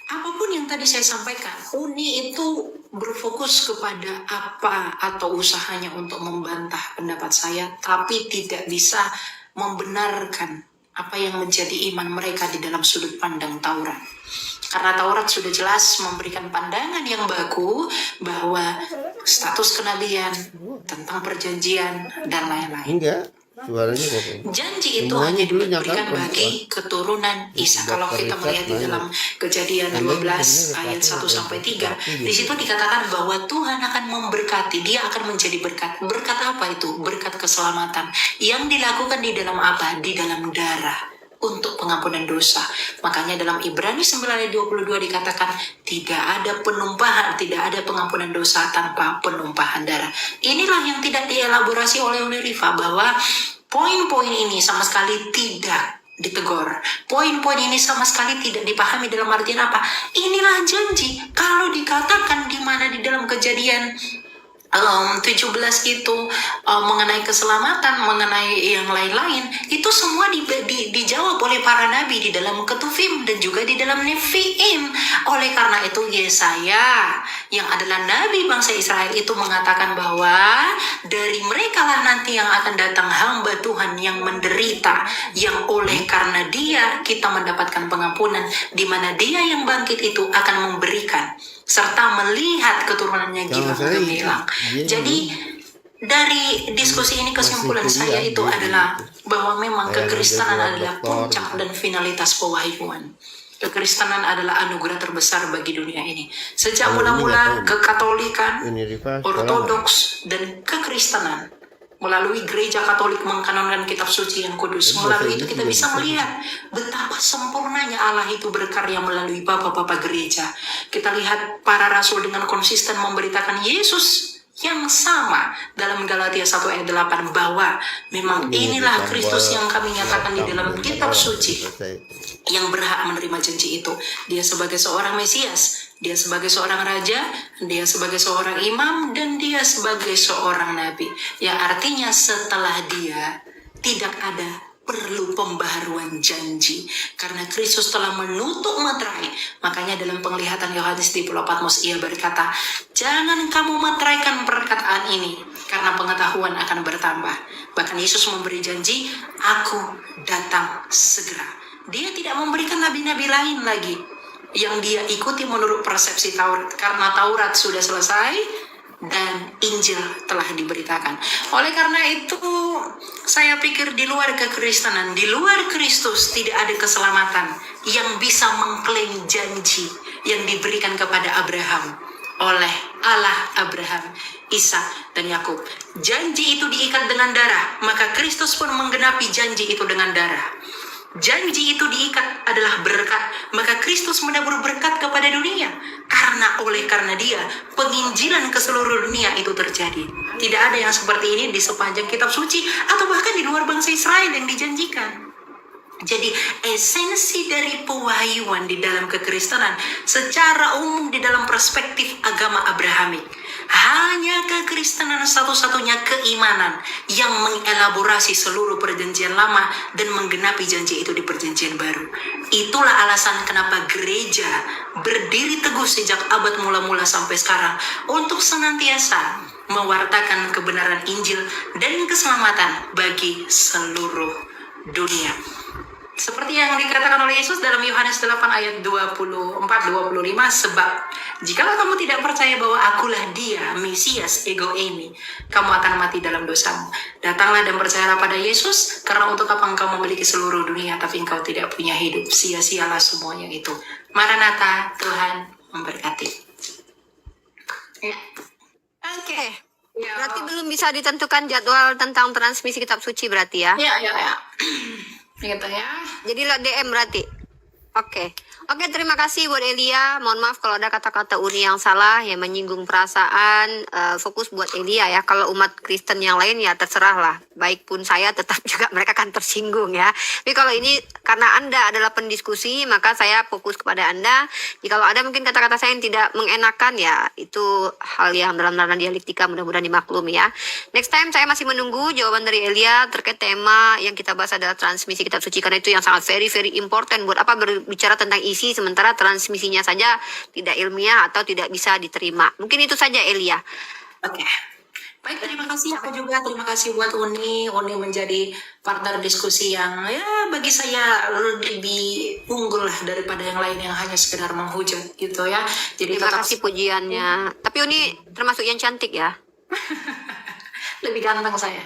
B: apapun yang tadi saya sampaikan, Uni itu berfokus kepada apa atau usahanya untuk membantah pendapat saya, tapi tidak bisa membenarkan apa yang menjadi iman mereka di dalam sudut pandang Taurat. Karena Taurat sudah jelas memberikan pandangan yang baku bahwa status kenabian, tentang perjanjian, dan lain-lain.
C: Enggak, suaranya kok.
B: Janji itu
C: Semuanya
B: hanya
C: dulu
B: diberikan
C: nyangka
B: bagi keturunan Isa. Kalau kita melihat di dalam Kejadian 12 ayat 1 sampai 3, di situ dikatakan bahwa Tuhan akan memberkati, Dia akan menjadi berkat. Berkat apa itu? Berkat keselamatan yang dilakukan di dalam apa? Di dalam darah untuk pengampunan dosa. Makanya dalam Ibrani 9 ayat 22 dikatakan tidak ada penumpahan, tidak ada pengampunan dosa tanpa penumpahan darah. Inilah yang tidak dielaborasi oleh Rifa, bahwa poin-poin ini sama sekali tidak ditegur. Poin-poin ini sama sekali tidak dipahami dalam artian apa? Inilah janji. Kalau dikatakan di mana di dalam Kejadian 17 itu mengenai keselamatan, mengenai yang lain-lain, itu semua dijawab oleh para nabi di dalam Ketuvim dan juga di dalam Nefiim. Oleh karena itu Yesaya yang adalah nabi bangsa Israel itu mengatakan bahwa dari mereka lah nanti yang akan datang hamba Tuhan yang menderita, yang oleh karena dia kita mendapatkan pengampunan, di mana dia yang bangkit itu akan memberikan serta melihat keturunannya gilang gemilang. Jadi dari diskusi ini kesimpulan saya itu adalah bahwa memang kekristenan adalah puncak dan finalitas pewahyuan. Kekristenan adalah anugerah terbesar bagi dunia ini. Sejak mula-mula kekatolikan, ortodoks, dan kekristenan melalui gereja Katolik mengkanonkan kitab suci yang kudus. Melalui itu kita bisa melihat betapa sempurnanya Allah itu berkarya melalui bapak-bapak gereja. Kita lihat para rasul dengan konsisten memberitakan Yesus yang sama dalam Galatia 1 ayat 8 bahwa memang inilah Kristus yang kami nyatakan di dalam kitab suci yang berhak menerima janji itu. Dia sebagai seorang Mesias, dia sebagai seorang raja, dia sebagai seorang imam, dan dia sebagai seorang nabi. Yang artinya setelah dia tidak ada perlu pembaharuan janji karena Kristus telah menutup materai. Makanya dalam penglihatan Yohanes di Pulau Patmos ia berkata, jangan kamu meteraikan perkataan ini karena pengetahuan akan bertambah. Bahkan Yesus memberi janji, aku datang segera. Dia tidak memberikan nabi-nabi lain lagi yang dia ikuti menurut persepsi Taurat, karena Taurat sudah selesai dan Injil telah diberitakan. Oleh karena itu, saya pikir di luar kekristenan, di luar Kristus tidak ada keselamatan yang bisa mengklaim janji yang diberikan kepada Abraham oleh Allah Abraham, Ishak, dan Yakub. Janji itu diikat dengan darah, maka Kristus pun menggenapi janji itu dengan darah. Janji itu diikat adalah berkat, maka Kristus menabur berkat kepada dunia. Oleh karena dia, penginjilan ke seluruh dunia itu terjadi. Tidak ada yang seperti ini di sepanjang kitab suci, atau bahkan di luar bangsa Israel yang dijanjikan. Jadi esensi dari pewahyuan di dalam kekristenan secara umum di dalam perspektif agama Abrahamik, hanya kekristenan satu-satunya keimanan yang mengelaborasi seluruh perjanjian lama dan menggenapi janji itu di perjanjian baru. Itulah alasan kenapa gereja berdiri teguh sejak abad mula-mula sampai sekarang untuk senantiasa mewartakan kebenaran Injil dan keselamatan bagi seluruh dunia. Seperti yang dikatakan oleh Yesus dalam Yohanes 8 ayat 24-25, sebab jikalau kamu tidak percaya bahwa akulah dia, Mesias, ego eimi, kamu akan mati dalam dosamu. Datanglah dan percayalah pada Yesus, karena untuk apa engkau memiliki seluruh dunia tapi engkau tidak punya hidup, sia-sialah semuanya itu. Maranatha, Tuhan memberkati. Ya.
A: Oke. Berarti belum bisa ditentukan jadwal tentang transmisi kitab suci berarti ya?
B: Ya. Gitu ya.
A: Jadi lo DM berarti. Oke, terima kasih buat Elia. Mohon maaf kalau ada kata-kata Uni yang salah yang menyinggung perasaan. Fokus buat Elia ya. Kalau umat Kristen yang lain ya terserah lah. Baik pun saya tetap juga mereka akan tersinggung ya. Tapi kalau ini karena Anda adalah pendiskusi, maka saya fokus kepada Anda. Jika kalau ada mungkin kata-kata saya yang tidak mengenakan ya, itu hal yang dalam ranah dialektika, mudah-mudahan dimaklumi ya. Next time saya masih menunggu jawaban dari Elia terkait tema yang kita bahas adalah transmisi kitab suci, karena itu yang sangat very important. Buat apa berbicara tentang isi sementara transmisinya saja tidak ilmiah atau tidak bisa diterima. Mungkin itu saja Elia.
B: Oke. Baik, terima kasih. Aku juga terima kasih buat Uni. Uni menjadi partner diskusi yang ya bagi saya lebih unggul lah daripada yang lain yang hanya sekedar menghujat gitu ya. Jadi
A: terima kasih pujiannya. Tapi Uni termasuk yang cantik ya.
B: Lebih ganteng saya.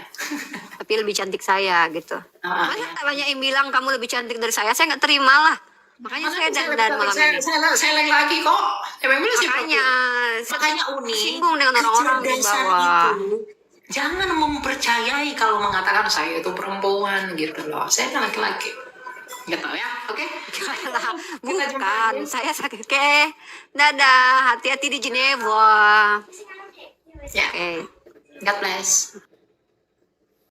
A: Tapi lebih cantik saya gitu. Masa
B: Ya.
A: banyak yang bilang kamu lebih cantik dari saya nggak terima lah. Makanya saya dandan malam ini.
B: Saya lagi kok. Makanya Uni
A: singgung dengan orang-orang di bawah.
B: itu jangan mempercayai kalau mengatakan saya itu perempuan gitu loh. Saya kan laki-laki. Gitu ya. Oke.
A: Bukan, saya sakit. Oke. Dadah, hati-hati di Jenewa.
B: Ya.
A: Oke.
B: God bless.